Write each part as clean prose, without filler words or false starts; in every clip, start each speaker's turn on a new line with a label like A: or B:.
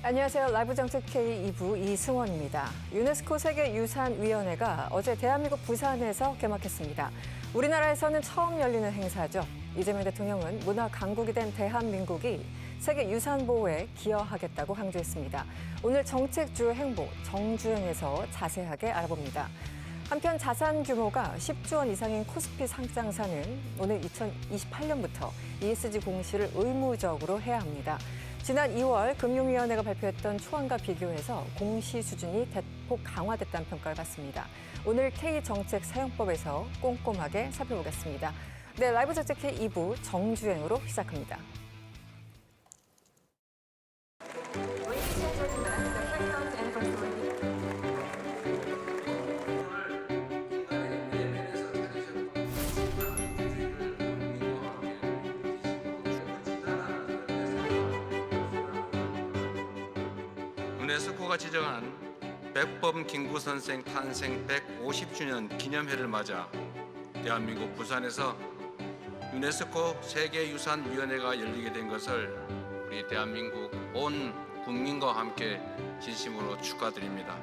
A: 안녕하세요. 라이브 정책 K 2부 이승원입니다. 유네스코 세계유산위원회가 어제 대한민국 부산에서 개막했습니다. 우리나라에서는 처음 열리는 행사죠. 이재명 대통령은 문화 강국이 된 대한민국이 세계유산 보호에 기여하겠다고 강조했습니다. 오늘 정책 주요 행보 정주행에서 자세하게 알아봅니다. 한편 자산 규모가 10조 원 이상인 코스피 상장사는 오늘 2028년부터 ESG 공시를 의무적으로 해야 합니다. 지난 2월 금융위원회가 발표했던 초안과 비교해서 공시 수준이 대폭 강화됐다는 평가를 받습니다. 오늘 K정책 사용법에서 꼼꼼하게 살펴보겠습니다. 네, 라이브 정책 K 2부 정주행으로 시작합니다.
B: 유네스코가 지정한 백범 김구 선생 탄생 150주년 기념해를 맞아 대한민국 부산에서 유네스코 세계유산위원회가 열리게 된 것을 우리 대한민국 온 국민과 함께 진심으로 축하드립니다.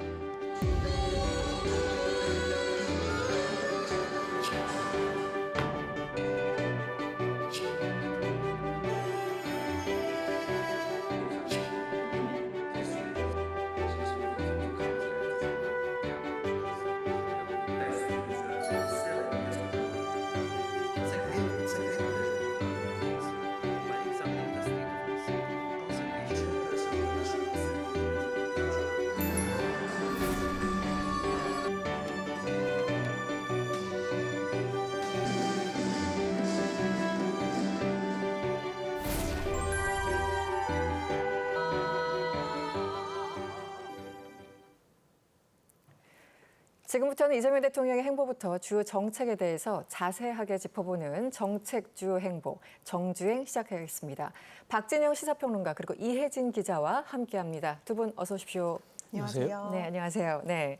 A: 지금부터는 이재명 대통령의 행보부터 주요 정책에 대해서 자세하게 짚어보는 정책 주요 행보, 정주행 시작하겠습니다. 박진영 시사평론가 그리고 이혜진 기자와 함께합니다. 두 분 어서 오십시오.
C: 안녕하세요.
A: 네, 안녕하세요. 네.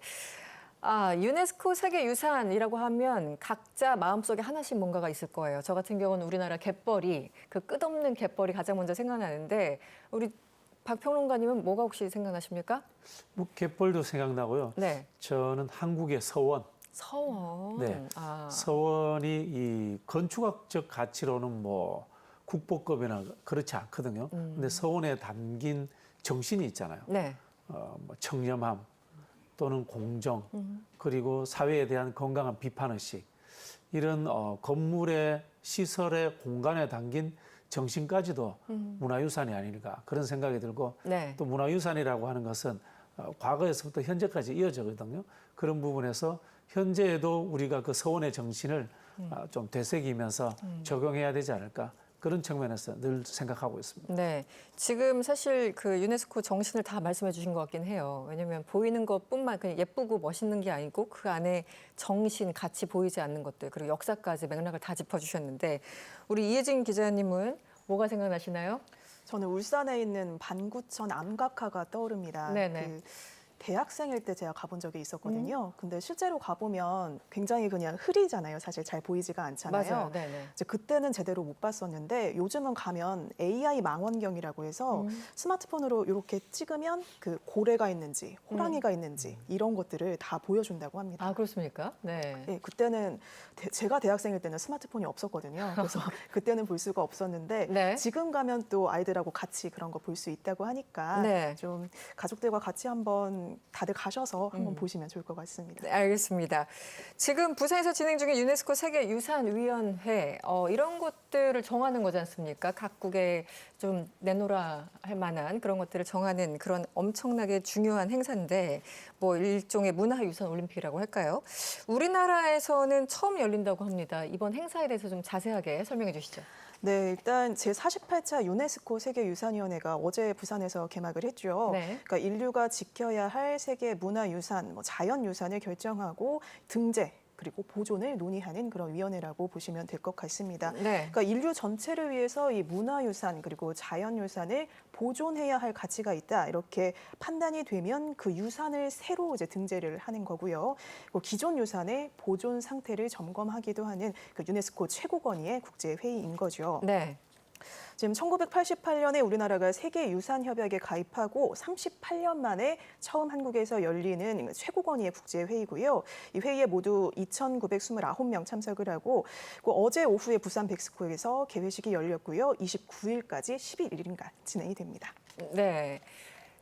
A: 유네스코 세계유산이라고 하면 각자 마음속에 하나씩 뭔가가 있을 거예요. 저 같은 경우는 우리나라 갯벌이, 그 끝없는 갯벌이 가장 먼저 생각나는데 우리 박 평론가님은 뭐가 혹시 생각나십니까?
C: 뭐 갯벌도 생각나고요.
A: 네.
C: 저는 한국의 서원.
A: 서원.
C: 네. 서원이 이 건축학적 가치로는 뭐 국보급이나 그렇지 않거든요. 근데 서원에 담긴 정신이 있잖아요.
A: 네.
C: 뭐 청렴함 또는 공정 그리고 사회에 대한 건강한 비판의식 이런 건물의 시설의 공간에 담긴 정신까지도 문화유산이 아닐까 그런 생각이 들고
A: 네.
C: 또 문화유산이라고 하는 것은 과거에서부터 현재까지 이어져거든요. 그런 부분에서 현재에도 우리가 그 서원의 정신을 좀 되새기면서 적용해야 되지 않을까 그런 측면에서 늘 생각하고 있습니다.
A: 네, 지금 사실 그 유네스코 정신을 다 말씀해 주신 것 같긴 해요. 왜냐하면 보이는 것뿐만 그냥 예쁘고 멋있는 게 아니고 그 안에 정신, 가치 보이지 않는 것들 그리고 역사까지 맥락을 다 짚어주셨는데 우리 이혜진 기자님은 뭐가 생각나시나요?
D: 저는 울산에 있는 반구천 암각화가 떠오릅니다.
A: 네네.
D: 대학생일 때 제가 가본 적이 있었거든요. 근데 실제로 가보면 굉장히 그냥 흐리잖아요. 사실 잘 보이지가 않잖아요.
A: 맞아요. 네네.
D: 이제 그때는 제대로 못 봤었는데 요즘은 가면 AI 망원경이라고 해서 스마트폰으로 이렇게 찍으면 그 고래가 있는지 호랑이가 있는지 이런 것들을 다 보여준다고 합니다.
A: 아, 그렇습니까? 네.
D: 네, 그때는 제가 대학생일 때는 스마트폰이 없었거든요. 그래서 그때는 볼 수가 없었는데
A: 네.
D: 지금 가면 또 아이들하고 같이 그런 거 볼 수 있다고 하니까
A: 네.
D: 좀 가족들과 같이 한번 다들 가셔서 한번 보시면 좋을 것 같습니다.
A: 네, 알겠습니다. 지금 부산에서 진행 중인 유네스코 세계유산위원회 이런 것들을 정하는 거지 않습니까? 각국에 좀 내놓으라 할 만한 그런 것들을 정하는 그런 엄청나게 중요한 행사인데 뭐 일종의 문화유산 올림픽이라고 할까요? 우리나라에서는 처음 열린다고 합니다. 이번 행사에 대해서 좀 자세하게 설명해 주시죠.
D: 네, 일단 제48차 유네스코 세계유산위원회가 어제 부산에서 개막을 했죠.
A: 네.
D: 그러니까 인류가 지켜야 할 세계 문화유산, 뭐 자연유산을 결정하고 등재, 그리고 보존을 논의하는 그런 위원회라고 보시면 될 것 같습니다.
A: 네.
D: 그러니까 인류 전체를 위해서 이 문화유산 그리고 자연유산을 보존해야 할 가치가 있다 이렇게 판단이 되면 그 유산을 새로 이제 등재를 하는 거고요. 기존 유산의 보존 상태를 점검하기도 하는 그 유네스코 최고권위의 국제 회의인 거죠.
A: 네.
D: 지금 1988년에 우리나라가 세계유산협약에 가입하고 38년 만에 처음 한국에서 열리는 최고권위의 국제회의고요. 이 회의에 모두 2,929명 참석을 하고 어제 오후에 부산 백스코에서 개회식이 열렸고요. 29일까지 11일간 진행이 됩니다.
A: 네.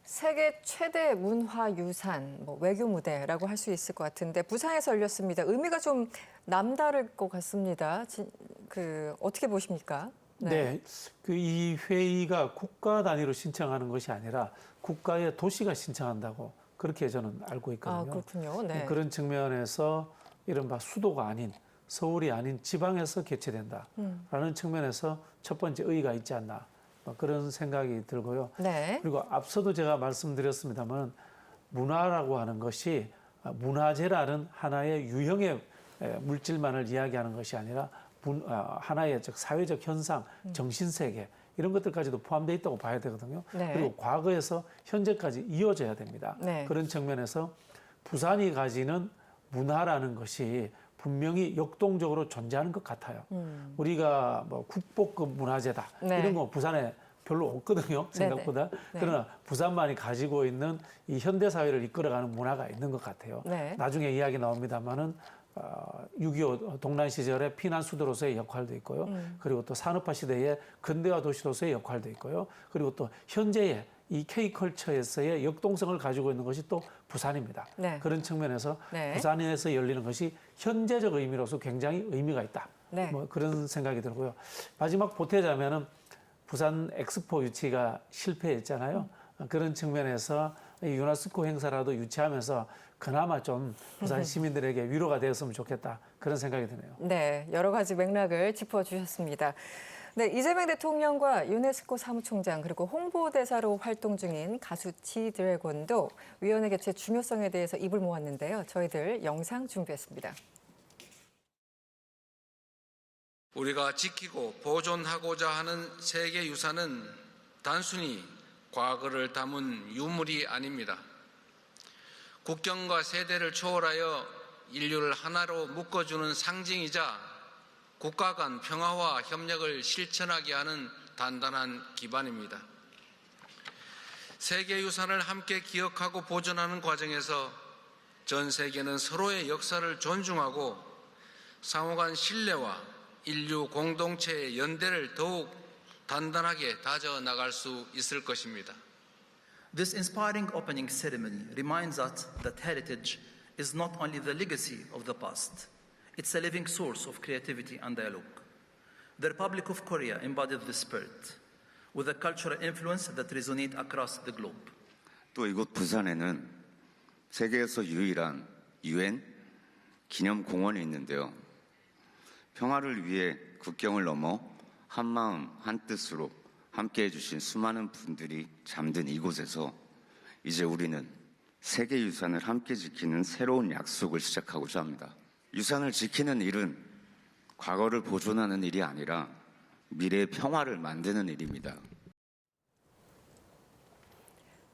A: 세계 최대 문화유산, 외교 무대라고 할 수 있을 것 같은데 부산에서 열렸습니다. 의미가 좀 남다를 것 같습니다. 어떻게 보십니까?
C: 네, 이 회의가 국가 단위로 신청하는 것이 아니라 국가의 도시가 신청한다고 그렇게 저는 알고 있거든요.
A: 아, 그렇군요. 네.
C: 그런 측면에서 이른바 수도가 아닌 서울이 아닌 지방에서 개최된다라는 측면에서 첫 번째 의의가 있지 않나 그런 생각이 들고요.
A: 네.
C: 그리고 앞서도 제가 말씀드렸습니다만 문화라고 하는 것이 문화재라는 하나의 유형의 물질만을 이야기하는 것이 아니라 하나의 사회적 현상, 정신세계 이런 것들까지도 포함되어 있다고 봐야 되거든요.
A: 네.
C: 그리고 과거에서 현재까지 이어져야 됩니다.
A: 네.
C: 그런 측면에서 부산이 가지는 문화라는 것이 분명히 역동적으로 존재하는 것 같아요. 우리가 국보급 문화재다
A: 네.
C: 이런 거 부산에 별로 없거든요. 생각보다.
A: 네.
C: 그러나 부산만이 가지고 있는 이 현대 사회를 이끌어가는 문화가 있는 것 같아요.
A: 네.
C: 나중에 이야기 나옵니다만은 6.25 동란 시절의 피난 수도로서의 역할도 있고요. 그리고 또 산업화 시대의 근대화 도시로서의 역할도 있고요. 그리고 또 현재의 이 K컬처에서의 역동성을 가지고 있는 것이 또 부산입니다.
A: 네.
C: 그런 측면에서
A: 네.
C: 부산에서 열리는 것이 현재적 의미로서 굉장히 의미가 있다.
A: 네.
C: 그런 생각이 들고요. 마지막 보태자면은 부산 엑스포 유치가 실패했잖아요. 그런 측면에서 이 유네스코 행사라도 유치하면서 그나마 좀 부산 시민들에게 위로가 되었으면 좋겠다. 그런 생각이 드네요.
A: 네, 여러 가지 맥락을 짚어주셨습니다. 네, 이재명 대통령과 유네스코 사무총장 그리고 홍보대사로 활동 중인 가수 지드래곤도 위원회 개최 중요성에 대해서 입을 모았는데요. 저희들 영상 준비했습니다.
B: 우리가 지키고 보존하고자 하는 세계 유산은 단순히 과거를 담은 유물이 아닙니다. 국경과 세대를 초월하여 인류를 하나로 묶어주는 상징이자 국가 간 평화와 협력을 실천하게 하는 단단한 기반입니다. 세계유산을 함께 기억하고 보존하는 과정에서 전 세계는 서로의 역사를 존중하고 상호 간 신뢰와 인류 공동체의 연대를 더욱 단단하게 다져나갈 수 있을 것입니다.
E: This inspiring opening ceremony reminds us that heritage is not only the legacy of the past, it's a living source of creativity and dialogue. The Republic of Korea embodied this spirit, with a cultural influence that resonates across the globe.
F: 또 이곳 부산에는 세계에서 유일한 UN 기념공원이 있는데요. 평화를 위해 국경을 넘어 한마음 한뜻으로 함께해 주신 수많은 분들이 잠든 이곳에서 이제 우리는 세계유산을 함께 지키는 새로운 약속을 시작하고자 합니다. 유산을 지키는 일은 과거를 보존하는 일이 아니라 미래의 평화를 만드는 일입니다.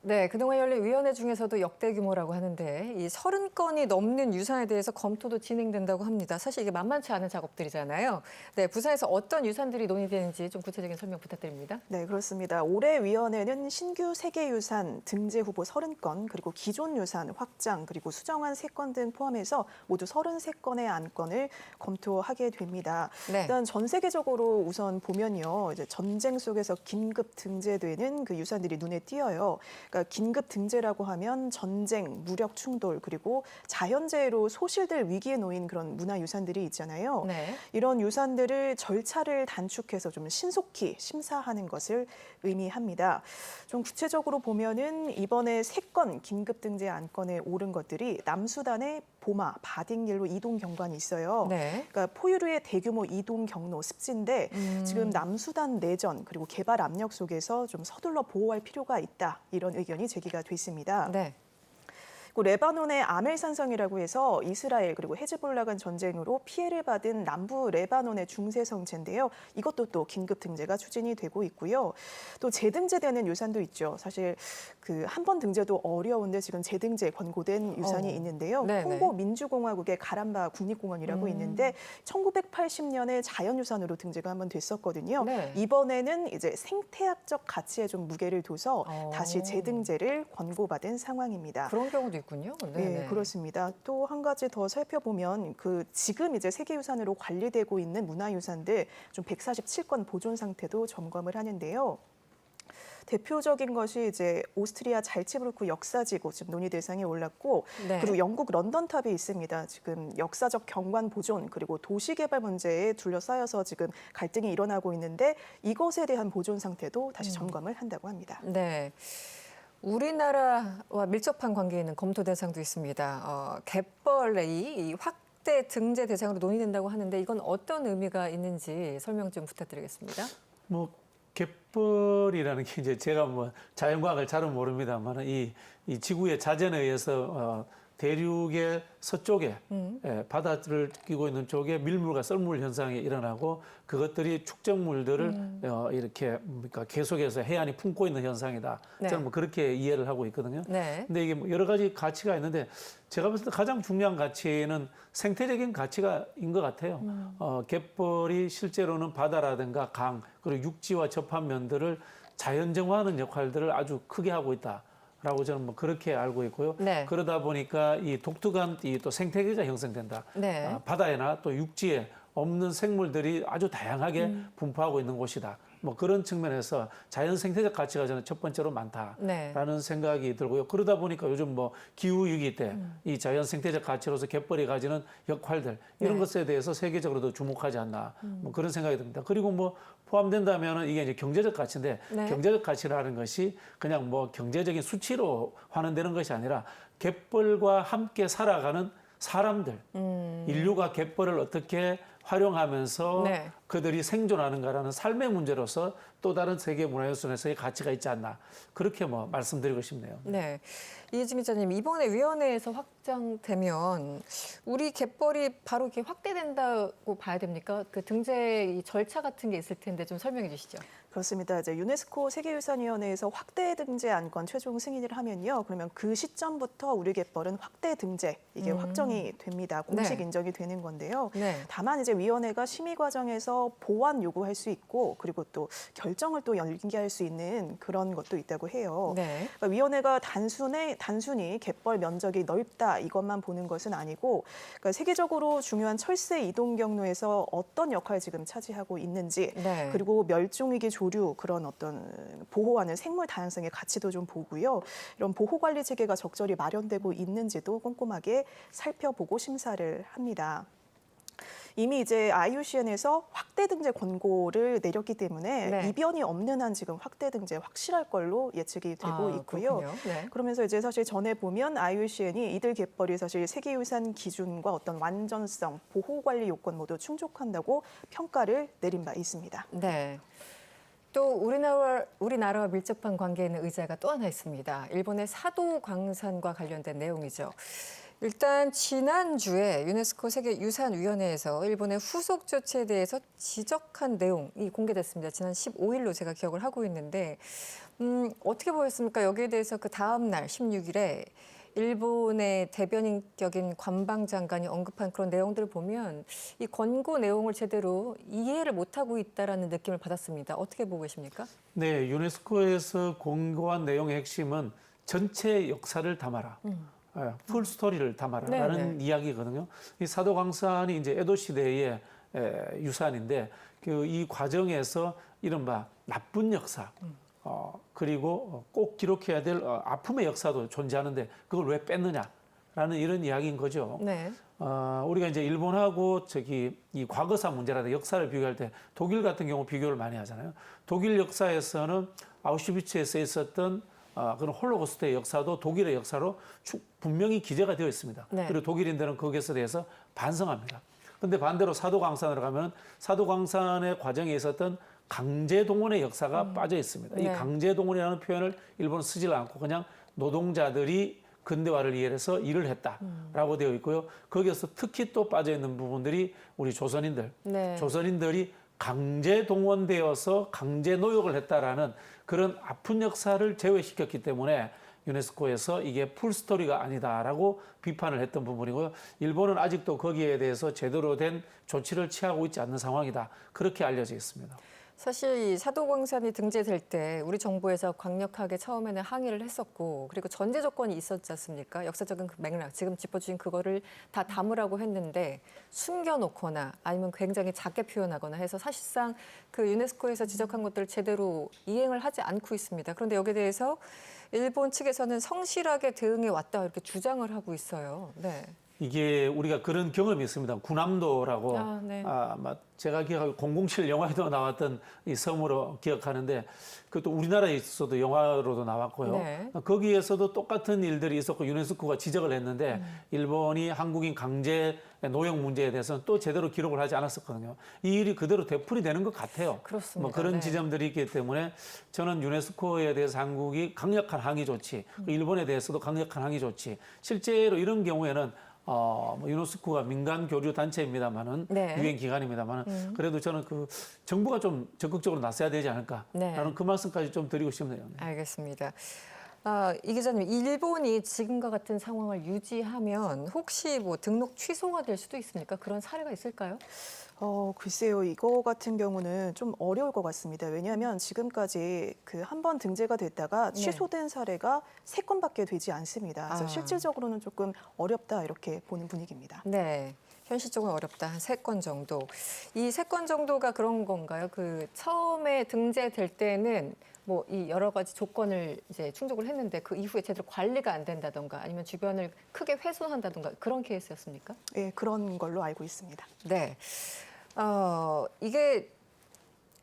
A: 네, 그동안 열린 위원회 중에서도 역대 규모라고 하는데 이 30건이 넘는 유산에 대해서 검토도 진행된다고 합니다. 사실 이게 만만치 않은 작업들이잖아요. 네, 부산에서 어떤 유산들이 논의되는지 좀 구체적인 설명 부탁드립니다.
D: 네, 그렇습니다. 올해 위원회는 신규 세계유산 등재 후보 30건, 그리고 기존 유산 확장, 그리고 수정안 3건 등 포함해서 모두 33건의 안건을 검토하게 됩니다.
A: 네.
D: 일단 전 세계적으로 우선 보면요, 이제 전쟁 속에서 긴급 등재되는 그 유산들이 눈에 띄어요. 그러니까 긴급 등재라고 하면 전쟁, 무력 충돌, 그리고 자연재해로 소실될 위기에 놓인 그런 문화유산들이 있잖아요.
A: 네.
D: 이런 유산들을 절차를 단축해서 좀 신속히 심사하는 것을 의미합니다. 좀 구체적으로 보면은 이번에 3건 긴급 등재 안건에 오른 것들이 남수단의 보마, 바딩길로 이동 경관이 있어요.
A: 네.
D: 그러니까 포유류의 대규모 이동 경로 습지인데 지금 남수단 내전 그리고 개발 압력 속에서 좀 서둘러 보호할 필요가 있다. 이런 의견이 제기가 됐습니다.
A: 네.
D: 그리고 레바논의 아멜산성이라고 해서 이스라엘 그리고 헤즈볼라 간 전쟁으로 피해를 받은 남부 레바논의 중세 성체인데요. 이것도 또 긴급 등재가 추진이 되고 있고요. 또 재등재되는 유산도 있죠. 사실 그 한 번 등재도 어려운데 지금 재등재 권고된 유산이 있는데요.
A: 네네.
D: 콩고 민주공화국의 가람바 국립공원이라고 있는데 1980년에 자연유산으로 등재가 한번 됐었거든요.
A: 네.
D: 이번에는 이제 생태학적 가치에 좀 무게를 둬서 다시 재등재를 권고받은 상황입니다.
A: 그런 경우도 있군요.
D: 네, 그렇습니다. 또 한 가지 더 살펴보면 그 지금 이제 세계유산으로 관리되고 있는 문화유산들 좀 147건 보존 상태도 점검을 하는데요. 대표적인 것이 이제 오스트리아 잘츠부르크 역사지구 지금 논의 대상에 올랐고
A: 네.
D: 그리고 영국 런던탑이 있습니다. 지금 역사적 경관 보존 그리고 도시개발 문제에 둘러싸여서 지금 갈등이 일어나고 있는데 이것에 대한 보존 상태도 다시 점검을 한다고 합니다.
A: 네. 우리나라와 밀접한 관계에 있는 검토 대상도 있습니다. 갯벌레이 확대 등재 대상으로 논의된다고 하는데 이건 어떤 의미가 있는지 설명 좀 부탁드리겠습니다.
C: 뭐 갯벌이라는 게 이제 제가 뭐 자연과학을 잘은 모릅니다만 이 지구의 자전에 의해서 대륙의 서쪽에 바다를 끼고 있는 쪽에 밀물과 썰물 현상이 일어나고 그것들이 축적물들을 이렇게 뭡니까 계속해서 해안이 품고 있는 현상이다.
A: 네.
C: 저는 뭐 그렇게 이해를 하고 있거든요.
A: 네.
C: 근데 이게 뭐 여러 가지 가치가 있는데 제가 봤을 때 가장 중요한 가치는 생태적인 가치가인 것 같아요. 갯벌이 실제로는 바다라든가 강 그리고 육지와 접한 면들을 자연정화하는 역할들을 아주 크게 하고 있다. 라고 저는 뭐 그렇게 알고 있고요.
A: 네.
C: 그러다 보니까 이 독특한 이 또 생태계가 형성된다.
A: 네.
C: 바다에나 또 육지에 없는 생물들이 아주 다양하게 분포하고 있는 곳이다. 뭐 그런 측면에서 자연 생태적 가치가 저는 첫 번째로 많다라는
A: 네.
C: 생각이 들고요. 그러다 보니까 요즘 뭐 기후 위기 때 이 자연 생태적 가치로서 갯벌이 가지는 역할들 이런
A: 네.
C: 것에 대해서 세계적으로도 주목하지 않나 뭐 그런 생각이 듭니다. 그리고 뭐 포함된다면은 이게 이제 경제적 가치인데
A: 네.
C: 경제적 가치라는 것이 그냥 뭐 경제적인 수치로 환원되는 것이 아니라 갯벌과 함께 살아가는 사람들, 인류가 갯벌을 어떻게 활용하면서
A: 네.
C: 그들이 생존하는가라는 삶의 문제로서 또 다른 세계 문화유산에서의 가치가 있지 않나 그렇게 뭐 말씀드리고 싶네요.
A: 네. 이혜진 기자님, 이번에 위원회에서 확정되면 우리 갯벌이 바로 이렇게 확대된다고 봐야 됩니까? 그 등재 이 절차 같은 게 있을 텐데 좀 설명해 주시죠.
D: 그렇습니다. 이제 유네스코 세계유산위원회에서 확대 등재 안건 최종 승인을 하면요. 그러면 그 시점부터 우리 갯벌은 확대 등재 이게 확정이 됩니다. 공식
A: 네.
D: 인정이 되는 건데요.
A: 네.
D: 다만 이제 위원회가 심의 과정에서 보완 요구할 수 있고 그리고 또 결정을 또 연기할 수 있는 그런 것도 있다고 해요.
A: 네.
D: 그러니까 위원회가 단순히 갯벌 면적이 넓다 이것만 보는 것은 아니고 그러니까 세계적으로 중요한 철새 이동 경로에서 어떤 역할을 지금 차지하고 있는지
A: 네.
D: 그리고 멸종위기 조류 그런 어떤 보호하는 생물 다양성의 가치도 좀 보고요. 이런 보호 관리 체계가 적절히 마련되고 있는지도 꼼꼼하게 살펴보고 심사를 합니다. 이미 이제 IUCN에서 확대 등재 권고를 내렸기 때문에
A: 네.
D: 이변이 없는 한 지금 확대 등재 확실할 걸로 예측이 되고 있고요.
A: 그렇군요. 네.
D: 그러면서 이제 사실 전에 보면 IUCN이 이들 갯벌이 사실 세계유산 기준과 어떤 완전성, 보호 관리 요건 모두 충족한다고 평가를 내린 바 있습니다.
A: 네. 또 우리나라와 밀접한 관계에 있는 의제가 또 하나 있습니다. 일본의 사도 광산과 관련된 내용이죠. 일단 지난주에 유네스코 세계유산위원회에서 일본의 후속 조치에 대해서 지적한 내용이 공개됐습니다. 지난 15일로 제가 기억을 하고 있는데 어떻게 보였습니까? 여기에 대해서 그 다음 날 16일에 일본의 대변인격인 관방장관이 언급한 그런 내용들을 보면 이 권고 내용을 제대로 이해를 못하고 있다라는 느낌을 받았습니다. 어떻게 보고 계십니까?
C: 네, 유네스코에서 공고한 내용의 핵심은 전체 역사를 담아라. 풀 스토리를 담아라라는
A: 네네.
C: 이야기거든요. 이 사도광산이 이제 에도 시대의 유산인데 그 이 과정에서 이른바 나쁜 역사 그리고 꼭 기록해야 될 아픔의 역사도 존재하는데 그걸 왜 뺐느냐라는 이런 이야기인 거죠.
A: 네.
C: 우리가 이제 일본하고 이 과거사 문제라든가 역사를 비교할 때 독일 같은 경우 비교를 많이 하잖아요. 독일 역사에서는 아우슈비츠에서 있었던 그런 홀로코스트의 역사도 독일의 역사로 분명히 기재가 되어 있습니다.
A: 네.
C: 그리고 독일인들은 거기에 대해서 반성합니다. 그런데 반대로 사도광산으로 가면 사도광산의 과정에 있었던 강제동원의 역사가 빠져 있습니다. 이
A: 네.
C: 강제동원이라는 표현을 일본은 쓰질 않고 그냥 노동자들이 근대화를 이해해서 일을 했다라고 되어 있고요. 거기에서 특히 또 빠져 있는 부분들이 우리 조선인들,
A: 네.
C: 조선인들이 강제 동원되어서 강제 노역을 했다라는 그런 아픈 역사를 제외시켰기 때문에 유네스코에서 이게 풀스토리가 아니다라고 비판을 했던 부분이고요. 일본은 아직도 거기에 대해서 제대로 된 조치를 취하고 있지 않는 상황이다. 그렇게 알려져 있습니다.
A: 사실 이 사도광산이 등재될 때 우리 정부에서 강력하게 처음에는 항의를 했었고 그리고 전제 조건이 있었지 않습니까? 역사적인 그 맥락, 지금 짚어주신 그거를 다 담으라고 했는데 숨겨놓거나 아니면 굉장히 작게 표현하거나 해서 사실상 그 유네스코에서 지적한 것들을 제대로 이행을 하지 않고 있습니다. 그런데 여기에 대해서 일본 측에서는 성실하게 대응해 왔다 이렇게 주장을 하고 있어요. 네.
C: 이게 우리가 그런 경험이 있습니다. 구남도라고
A: 네.
C: 제가 기억하고 007 영화에도 나왔던 이 섬으로 기억하는데 그것도 우리나라에서도 영화로도 나왔고요.
A: 네.
C: 거기에서도 똑같은 일들이 있었고 유네스코가 지적을 했는데 일본이 한국인 강제 노역 문제에 대해서는 또 제대로 기록을 하지 않았었거든요. 이 일이 그대로 되풀이 되는 것 같아요.
A: 그렇습니다.
C: 뭐 그런
A: 네.
C: 지점들이 있기 때문에 저는 유네스코에 대해서 한국이 강력한 항의 조치, 일본에 대해서도 강력한 항의 조치. 실제로 이런 경우에는 유네스코가 민간 교류 단체입니다만은
A: 네.
C: 유엔 기관입니다만은 그래도 저는 그 정부가 좀 적극적으로 나서야 되지 않을까라는
A: 네.
C: 그 말씀까지 좀 드리고 싶네요. 네.
A: 알겠습니다. 이 기자님, 일본이 지금과 같은 상황을 유지하면 혹시 뭐 등록 취소가 될 수도 있습니까? 그런 사례가 있을까요?
D: 글쎄요. 이거 같은 경우는 좀 어려울 것 같습니다. 왜냐하면 지금까지 그 한 번 등재가 됐다가
A: 네.
D: 취소된 사례가 3건밖에 되지 않습니다. 그래서
A: 아.
D: 실질적으로는 조금 어렵다 이렇게 보는 분위기입니다.
A: 네. 현실적으로 어렵다. 한 3건 정도. 이 3건 정도가 그런 건가요? 그 처음에 등재될 때는 뭐 이 여러 가지 조건을 이제 충족을 했는데 그 이후에 제대로 관리가 안 된다던가 아니면 주변을 크게 훼손한다던가 그런 케이스였습니까?
D: 예, 그런 걸로 알고 있습니다.
A: 네. 이게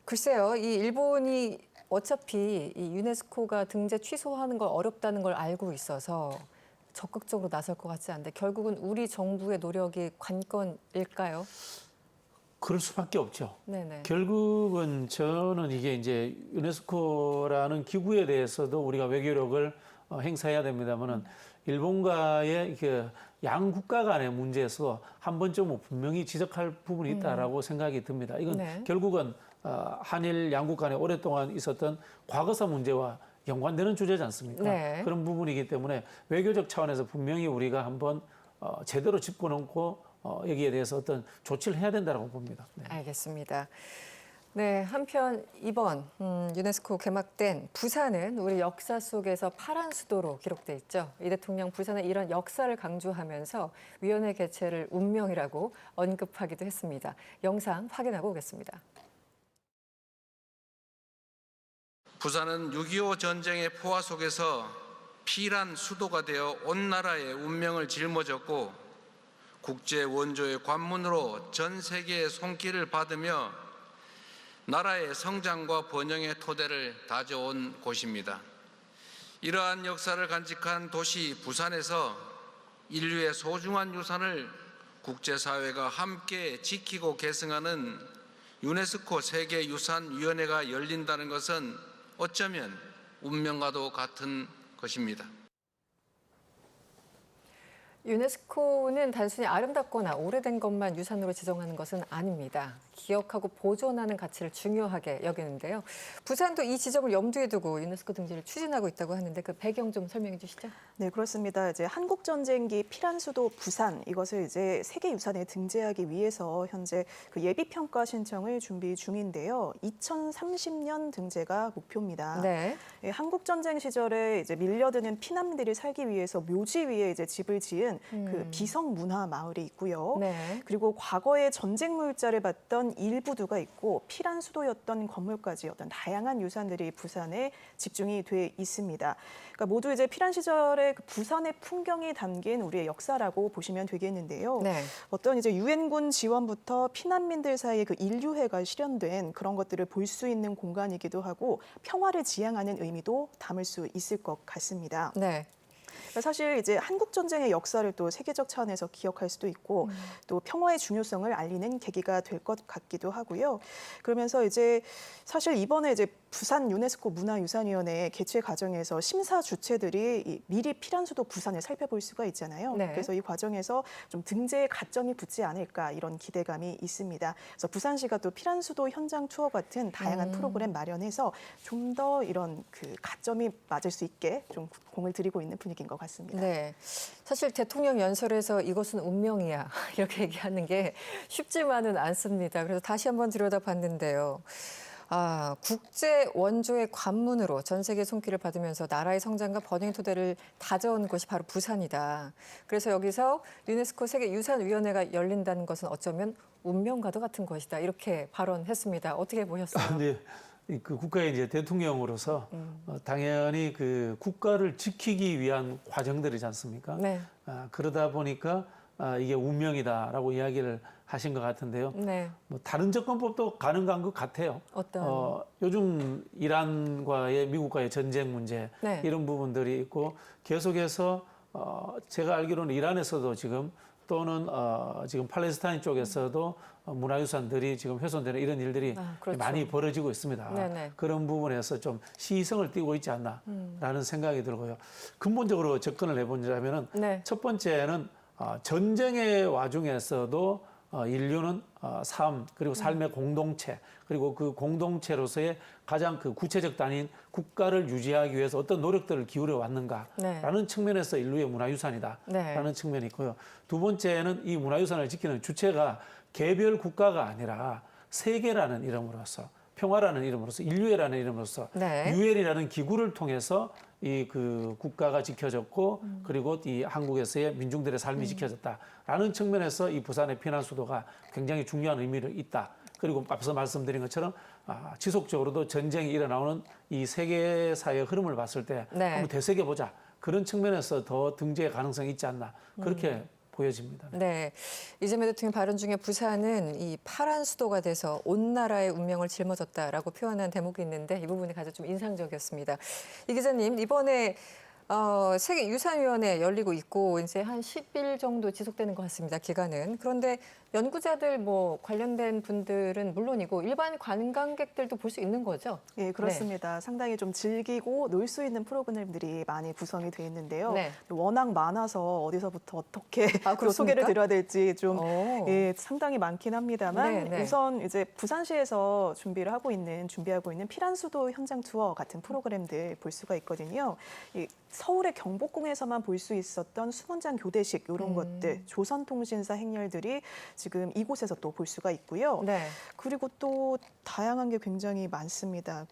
A: 글쎄요. 이 일본이 어차피 이 유네스코가 등재 취소하는 걸 어렵다는 걸 알고 있어서 적극적으로 나설 것 같지 않은데 결국은 우리 정부의 노력이 관건일까요?
C: 그럴 수밖에 없죠.
A: 네네.
C: 결국은 저는 이게 이제 유네스코라는 기구에 대해서도 우리가 외교력을 행사해야 됩니다만은 일본과의 그 양국가 간의 문제에서 한 번쯤은 분명히 지적할 부분이 있다라고 생각이 듭니다. 이건
A: 네.
C: 결국은 한일 양국 간에 오랫동안 있었던 과거사 문제와 연관되는 주제지 않습니까?
A: 네.
C: 그런 부분이기 때문에 외교적 차원에서 분명히 우리가 한번 제대로 짚어놓고 여기에 대해서 어떤 조치를 해야 된다고 봅니다. 네.
A: 알겠습니다. 네, 한편 이번 유네스코 개막된 부산은 우리 역사 속에서 파란 수도로 기록돼 있죠. 이 대통령 부산의 이런 역사를 강조하면서 위원회 개최를 운명이라고 언급하기도 했습니다. 영상 확인하고 오겠습니다.
B: 부산은 6.25 전쟁의 포화 속에서 피란 수도가 되어 온 나라의 운명을 짊어졌고 국제 원조의 관문으로 전 세계의 손길을 받으며 나라의 성장과 번영의 토대를 다져온 곳입니다. 이러한 역사를 간직한 도시 부산에서 인류의 소중한 유산을 국제사회가 함께 지키고 계승하는 유네스코 세계유산위원회가 열린다는 것은 어쩌면 운명과도 같은 것입니다.
A: 유네스코는 단순히 아름답거나 오래된 것만 유산으로 지정하는 것은 아닙니다. 기억하고 보존하는 가치를 중요하게 여기는데요. 부산도 이 지점을 염두에 두고 유네스코 등재를 추진하고 있다고 하는데 그 배경 좀 설명해 주시죠.
D: 네, 그렇습니다. 이제 한국 전쟁기 피란 수도 부산 이것을 이제 세계유산에 등재하기 위해서 현재 그 예비 평가 신청을 준비 중인데요. 2030년 등재가 목표입니다.
A: 네.
D: 예, 한국 전쟁 시절에 이제 밀려드는 피난민들이 살기 위해서 묘지 위에 이제 집을 지은 그 비성 문화 마을이 있고요.
A: 네.
D: 그리고 과거에 전쟁 물자를 봤던 일부두가 있고 피란 수도였던 건물까지 어떤 다양한 유산들이 부산에 집중이 돼 있습니다. 그러니까 모두 이제 피란 시절의 그 부산의 풍경이 담긴 우리의 역사라고 보시면 되겠는데요.
A: 네.
D: 어떤 이제 유엔군 지원부터 피난민들 사이에 그 인류애가 실현된 그런 것들을 볼 수 있는 공간이기도 하고 평화를 지향하는 의미도 담을 수 있을 것 같습니다.
A: 네.
D: 사실 이제 한국 전쟁의 역사를 또 세계적 차원에서 기억할 수도 있고 또 평화의 중요성을 알리는 계기가 될 것 같기도 하고요. 그러면서 이제 사실 이번에 이제 부산 유네스코 문화유산위원회 개최 과정에서 심사 주체들이 미리 피란수도 부산을 살펴볼 수가 있잖아요.
A: 네.
D: 그래서 이 과정에서 좀 등재에 가점이 붙지 않을까 이런 기대감이 있습니다. 그래서 부산시가 또 피란수도 현장 투어 같은 다양한 프로그램 마련해서 좀 더 이런 그 가점이 맞을 수 있게 좀 공을 들이고 있는 분위기인 것 같습니다.
A: 네. 사실 대통령 연설에서 이것은 운명이야 이렇게 얘기하는 게 쉽지만은 않습니다. 그래서 다시 한번 들여다봤는데요. 국제 원조의 관문으로 전 세계 손길을 받으면서 나라의 성장과 번영 토대를 다져온 곳이 바로 부산이다. 그래서 여기서 유네스코 세계유산위원회가 열린다는 것은 어쩌면 운명과도 같은 것이다. 이렇게 발언했습니다. 어떻게 보셨어요?
C: 근데 그 국가의 이제 대통령으로서 당연히 그 국가를 지키기 위한 과정들이지 않습니까?
A: 네.
C: 그러다 보니까 이게 운명이다라고 이야기를 하신 것 같은데요.
A: 네.
C: 뭐 다른 접근법도 가능한 것 같아요.
A: 어떤?
C: 요즘 이란과의 미국과의 전쟁 문제
A: 네.
C: 이런 부분들이 있고 계속해서 제가 알기로는 이란에서도 지금 또는 지금 팔레스타인 쪽에서도 문화유산들이 지금 훼손되는 이런 일들이
A: 그렇죠.
C: 많이 벌어지고 있습니다.
A: 네네.
C: 그런 부분에서 좀 시의성을 띠고 있지 않나라는 생각이 들고요. 근본적으로 접근을 해보자면은
A: 네.
C: 첫 번째는 전쟁의 와중에서도 인류는 삶 그리고 삶의 공동체 그리고 그 공동체로서의 가장 그 구체적 단위인 국가를 유지하기 위해서 어떤 노력들을 기울여 왔는가라는
A: 네.
C: 측면에서 인류의 문화유산이다라는
A: 네.
C: 측면이 있고요. 두 번째는 이 문화유산을 지키는 주체가 개별 국가가 아니라 세계라는 이름으로서 평화라는 이름으로서 인류애라는 이름으로서
A: 네.
C: 유엔이라는 기구를 통해서 이 그 국가가 지켜졌고 그리고 이 한국에서의 민중들의 삶이 지켜졌다라는 측면에서 이 부산의 피난 수도가 굉장히 중요한 의미를 있다. 그리고 앞서 말씀드린 것처럼 지속적으로도 전쟁이 일어나오는 이 세계사의 흐름을 봤을 때
A: 네.
C: 한번 되새겨보자. 그런 측면에서 더 등재의 가능성이 있지 않나. 그렇게 보여집니다.
A: 네. 이재명 대통령 발언 중에 부산은 이 파란 수도가 돼서 온 나라의 운명을 짊어졌다라고 표현한 대목이 있는데 이 부분이 가장 좀 인상적이었습니다. 이 기자님, 이번에 세계유산위원회 열리고 있고 이제 한 10일 정도 지속되는 것 같습니다. 기간은. 그런데 연구자들 뭐 관련된 분들은 물론이고 일반 관광객들도 볼 수 있는 거죠?
D: 예, 그렇습니다. 상당히 좀 즐기고 놀 수 있는 프로그램들이 많이 구성이 되어 있는데요.
A: 네.
D: 워낙 많아서 어디서부터 어떻게 또
A: 그렇습니까?
D: 소개를 드려야 될지 좀
A: 오.
D: 예, 상당히 많긴 합니다만
A: 네, 네.
D: 우선 이제 부산시에서 준비하고 있는 피란수도 현장 투어 같은 프로그램들 볼 수가 있거든요. 이 서울의 경복궁에서만 볼 수 있었던 수문장 교대식 이런 것들, 조선통신사 행렬들이 지금 이곳에서 또 볼 수가 있고요.
A: 네.
D: 그리고 또 다양한 게 굉장히 많습니다.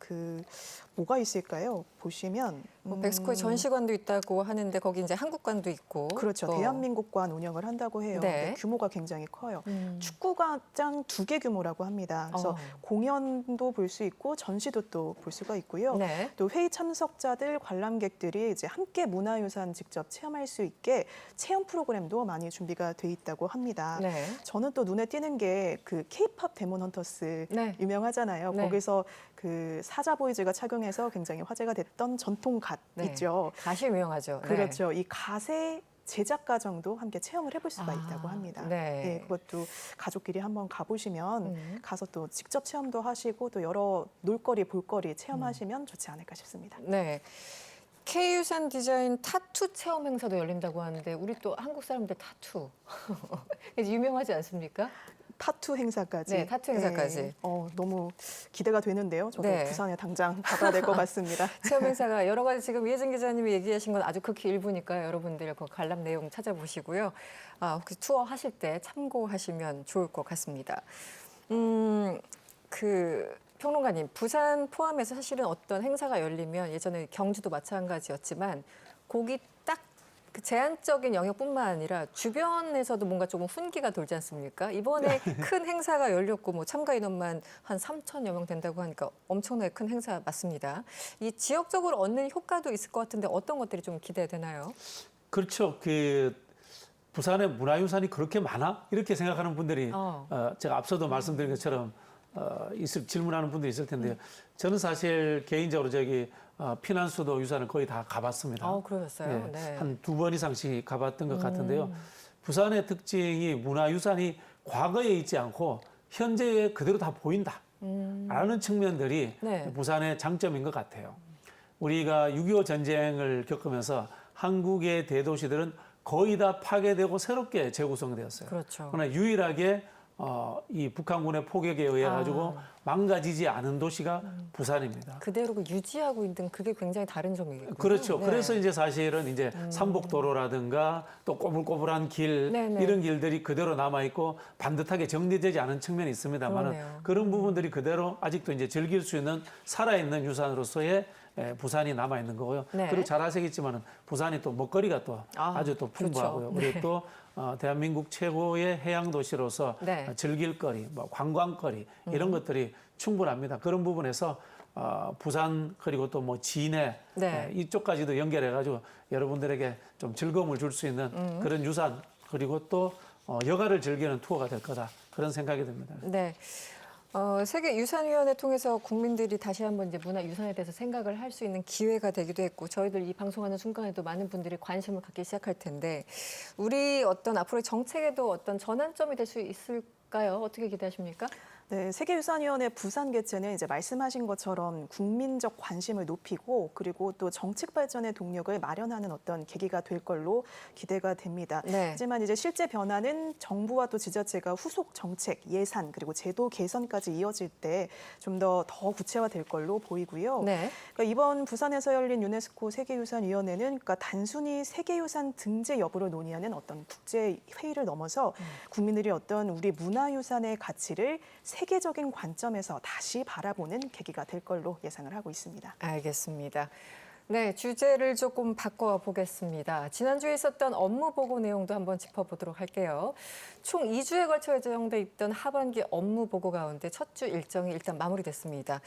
D: 뭐가 있을까요? 보시면
A: 뭐 백스코에 전시관도 있다고 하는데 거기 이제 한국관도 있고.
D: 그렇죠.
A: 또.
D: 대한민국관 운영을 한다고 해요.
A: 네.
D: 근데 규모가 굉장히 커요.
A: 음.
D: 축구장 2개 규모라고 합니다. 그래서 공연도 볼 수 있고 전시도 또 볼 수가 있고요.
A: 네.
D: 또 회의 참석자들, 관람객들이 이제 함께 문화유산 직접 체험할 수 있게 체험 프로그램도 많이 준비가 돼 있다고 합니다.
A: 네.
D: 저는 또 눈에 띄는 게 그 K-팝 데몬 헌터스
A: 네.
D: 유명하잖아요.
A: 네.
D: 거기서 그 사자보이즈가 착용해서 굉장히 화제가 됐던 전통 갓
A: 네.
D: 있죠.
A: 다시 유명하죠. 네.
D: 그렇죠. 이 갓의 제작 과정도 함께 체험을 해볼 수가 있다고 합니다.
A: 네.
D: 그것도 가족끼리 한번 가보시면
A: 음.
D: 가서 또 직접 체험도 하시고 또 여러 놀거리, 볼거리 체험하시면 좋지 않을까 싶습니다.
A: 네. K유산 디자인 타투 체험 행사도 열린다고 하는데 우리 또 한국 사람들 타투 유명하지 않습니까?
D: 타투 행사까지.
A: 네, 타투 행사까지.
D: 네. 너무 기대가 되는데요. 저도
A: 네.
D: 부산에 당장 가봐야 될 것 같습니다.
A: 체험 행사가 여러 가지 지금 이혜진 기자님이 얘기하신 건 아주 극히 일부니까 여러분들 그 관람 내용 찾아보시고요. 혹시 투어 하실 때 참고하시면 좋을 것 같습니다. 평론가님, 부산 포함해서 사실은 어떤 행사가 열리면 예전에 경주도 마찬가지였지만 거기 딱 그 제한적인 영역뿐만 아니라 주변에서도 뭔가 조금 훈기가 돌지 않습니까? 이번에 큰 행사가 열렸고 뭐 참가 인원만 한 3,000여 명 된다고 하니까 엄청나게 큰 행사 맞습니다. 이 지역적으로 얻는 효과도 있을 것 같은데 어떤 것들이 좀 기대되나요?
C: 그렇죠. 부산의 문화유산이 그렇게 많아? 이렇게 생각하는 분들이 제가 앞서도 말씀드린 것처럼 질문하는 분들이 있을 텐데요. 저는 사실 개인적으로 저기 피난수도 유산을 거의 다 가봤습니다.
A: 그러셨어요? 네.
C: 한 2번 이상씩 가봤던 것 같은데요. 부산의 특징이 문화유산이 과거에 있지 않고 현재에 그대로 다 보인다. 라는 측면들이
A: 네.
C: 부산의 장점인 것 같아요. 우리가 6.25 전쟁을 겪으면서 한국의 대도시들은 거의 다 파괴되고 새롭게 재구성되었어요.
A: 그렇죠.
C: 그러나 유일하게 이 북한군의 포격에 의해 가지고 망가지지 않은 도시가 부산입니다.
A: 그대로 유지하고 있는 그게 굉장히 다른 점이겠군요.
C: 그렇죠.
A: 네.
C: 그래서 이제 사실은 이제 삼복도로라든가 또 꼬불꼬불한 길
A: 네네.
C: 이런 길들이 그대로 남아 있고 반듯하게 정리되지 않은 측면이 있습니다만은
A: 그러네요.
C: 그런 부분들이 그대로 아직도 이제 즐길 수 있는 살아있는 유산으로서의 부산이 남아 있는 거고요.
A: 네.
C: 그리고 잘 아시겠지만은 부산이 또 먹거리가 또 아주 또
A: 그렇죠.
C: 풍부하고요.
A: 네.
C: 우리 또 대한민국 최고의 해양 도시로서
A: 네.
C: 즐길 거리, 뭐 관광거리 이런 것들이 충분합니다. 그런 부분에서 부산 그리고 또 뭐 진해
A: 네.
C: 이쪽까지도 연결해가지고 여러분들에게 좀 즐거움을 줄 수 있는 그런 유산 그리고 또 여가를 즐기는 투어가 될 거다 그런 생각이 듭니다.
A: 네. 세계유산위원회 통해서 국민들이 다시 한번 이제 문화유산에 대해서 생각을 할 수 있는 기회가 되기도 했고 저희들 이 방송하는 순간에도 많은 분들이 관심을 갖기 시작할 텐데 우리 어떤 앞으로의 정책에도 어떤 전환점이 될 수 있을까요? 어떻게 기대하십니까?
D: 네, 세계유산위원회 부산 개최는 이제 말씀하신 것처럼 국민적 관심을 높이고 그리고 또 정책 발전의 동력을 마련하는 어떤 계기가 될 걸로 기대가 됩니다.
A: 네.
D: 하지만 이제 실제 변화는 정부와 또 지자체가 후속 정책, 예산 그리고 제도 개선까지 이어질 때 좀 더 구체화될 걸로 보이고요.
A: 네.
D: 그러니까 이번 부산에서 열린 유네스코 세계유산위원회는 그러니까 단순히 세계유산 등재 여부를 논의하는 어떤 국제 회의를 넘어서 국민들이 어떤 우리 문화유산의 가치를 세계적인 관점에서 다시 바라보는 계기가 될 걸로 예상을 하고 있습니다.
A: 알겠습니다. 네, 주제를 조금 바꿔보겠습니다. 지난주에 있었던 업무 보고 내용도 한번 짚어보도록 할게요. 총 2주에 걸쳐 예정돼 있던 하반기 업무 보고 가운데 첫 주 일정이 일단 마무리됐습니다.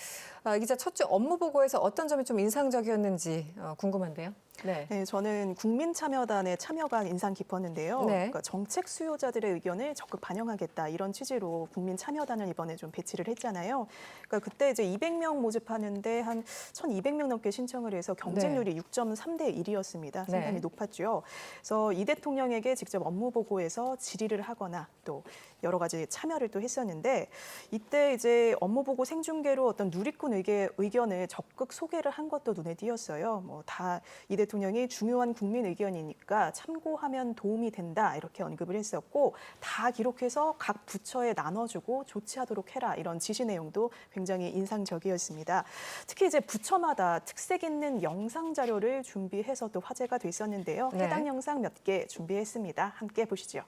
A: 기자, 첫 주 업무 보고에서 어떤 점이 좀 인상적이었는지 궁금한데요. 네.
D: 네, 저는 국민참여단의 참여가 인상 깊었는데요.
A: 네.
D: 그러니까 정책 수요자들의 의견을 적극 반영하겠다 이런 취지로 국민참여단을 이번에 좀 배치를 했잖아요. 그러니까 그때 이제 200명 모집하는데 한 1,200명 넘게 신청을 해서 경쟁률이 6.3대 1이었습니다. 상당히
A: 네.
D: 높았죠. 그래서 이 대통령에게 직접 업무 보고에서 질의를 하거나 또 여러 가지 참여를 또 했었는데 이때 이제 업무 보고 생중계로 어떤 누리꾼 의견을 적극 소개를 한 것도 눈에 띄었어요. 뭐 다 이 대통령이 중요한 국민 의견이니까 참고하면 도움이 된다 이렇게 언급을 했었고 다 기록해서 각 부처에 나눠주고 조치하도록 해라 이런 지시 내용도 굉장히 인상적이었습니다. 특히 이제 부처마다 특색 있는 영상 자료를 준비해서 또 화제가 됐었는데요.
A: 네.
D: 해당 영상 몇 개 준비했습니다. 함께 보시죠.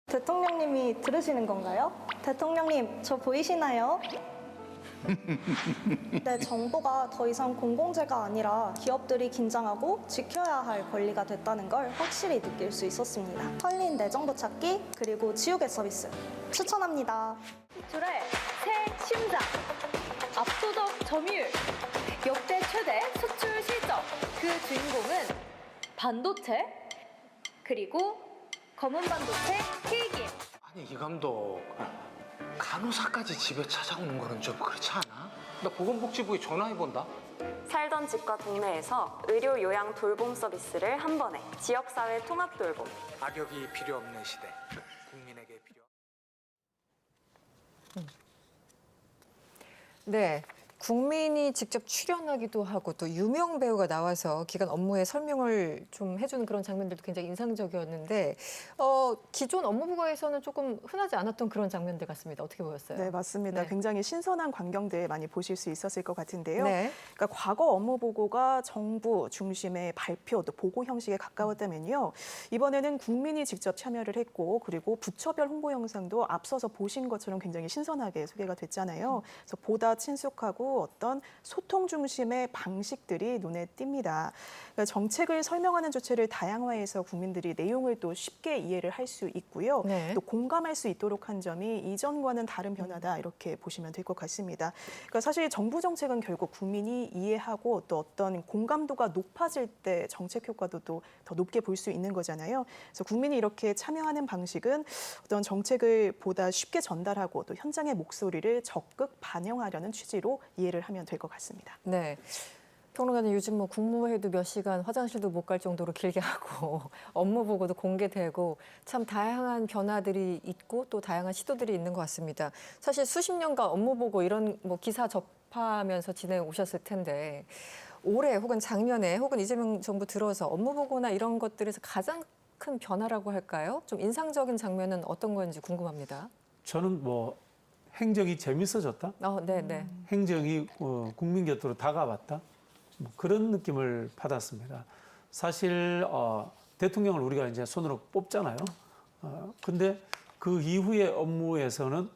G: 대통령님이 들으시는 건가요? 대통령님, 저 보이시나요? 네, 정보가 더 이상 공공재가 아니라 기업들이 긴장하고 지켜야 할 권리가 됐다는 걸 확실히 느낄 수 있었습니다. 털린 내 정보 찾기, 그리고 지우개 서비스 추천합니다.
H: 수출의 새 심장, 압도적 점유율, 역대 최대 수출 실적. 그 주인공은 반도체, 그리고 검은 반도체 KGM.
I: 아니 이 감독 간호사까지 집에 찾아오는 거는 좀 그렇지 않아? 나 보건복지부에 전화해본다.
J: 살던 집과 동네에서 의료 요양 돌봄 서비스를 한 번에 지역사회 통합 돌봄.
I: 악역이 필요 없는 시대. 국민에게 필요.
A: 네. 국민이 직접 출연하기도 하고 또 유명 배우가 나와서 기관 업무에 설명을 좀 해주는 그런 장면들도 굉장히 인상적이었는데 기존 업무 보고에서는 조금 흔하지 않았던 그런 장면들 같습니다. 어떻게 보였어요?
D: 네, 맞습니다.
A: 네.
D: 굉장히 신선한 광경들 많이 보실 수 있었을 것 같은데요.
A: 네.
D: 그러니까 과거 업무 보고가 정부 중심의 발표 또 보고 형식에 가까웠다면요. 이번에는 국민이 직접 참여를 했고 그리고 부처별 홍보 영상도 앞서서 보신 것처럼 굉장히 신선하게 소개가 됐잖아요. 그래서 보다 친숙하고 외에도 어떤 소통 중심의 방식들이 눈에 띕니다. 그러니까 정책을 설명하는 주체를 다양화해서 국민들이 내용을 또 쉽게 이해를 할 수 있고요.
A: 네.
D: 또 공감할 수 있도록 한 점이 이전과는 다른 변화다 이렇게 보시면 될 것 같습니다. 그러니까 사실 정부 정책은 결국 국민이 이해하고 또 어떤 공감도가 높아질 때 정책 효과도 또 더 높게 볼 수 있는 거잖아요. 그래서 국민이 이렇게 참여하는 방식은 어떤 정책을 보다 쉽게 전달하고 또 현장의 목소리를 적극 반영하려는 취지로 이해를 하면 될 것 같습니다.
A: 네. 평론가는 요즘 뭐 국무회의도 몇 시간 화장실도 못 갈 정도로 길게 하고 업무 보고도 공개되고 참 다양한 변화들이 있고 또 다양한 시도들이 있는 것 같습니다. 사실 수십 년간 업무 보고 이런 뭐 기사 접하면서 지내 오셨을 텐데 올해 혹은 작년에 혹은 이재명 정부 들어서 업무 보고나 이런 것들에서 가장 큰 변화라고 할까요? 좀 인상적인 장면은 어떤 건지 궁금합니다.
C: 저는 뭐 행정이 재밌어졌다.
A: 네.
C: 행정이 국민 곁으로 다가왔다. 뭐 그런 느낌을 받았습니다. 사실 대통령을 우리가 이제 손으로 뽑잖아요. 근데 그 이후의 업무에서는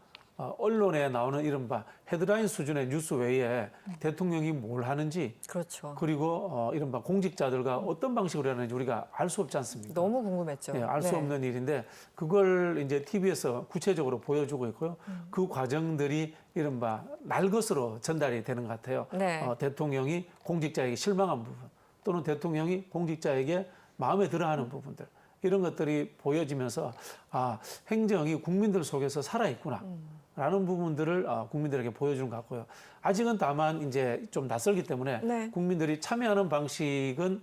C: 언론에 나오는 이른바 헤드라인 수준의 뉴스 외에 대통령이 뭘 하는지
A: 그렇죠.
C: 그리고 이른바 공직자들과 어떤 방식으로 하는지 우리가 알 수 없지 않습니까?
A: 너무 궁금했죠.
C: 네, 알 수 없는 일인데 그걸 이제 TV에서 구체적으로 보여주고 있고요. 그 과정들이 이른바 날것으로 전달이 되는 것 같아요.
A: 네.
C: 대통령이 공직자에게 실망한 부분 또는 대통령이 공직자에게 마음에 들어하는 부분들 이런 것들이 보여지면서 행정이 국민들 속에서 살아있구나. 라는 부분들을 국민들에게 보여주는 것 같고요. 아직은 다만 이제 좀 낯설기 때문에
A: 네.
C: 국민들이 참여하는 방식은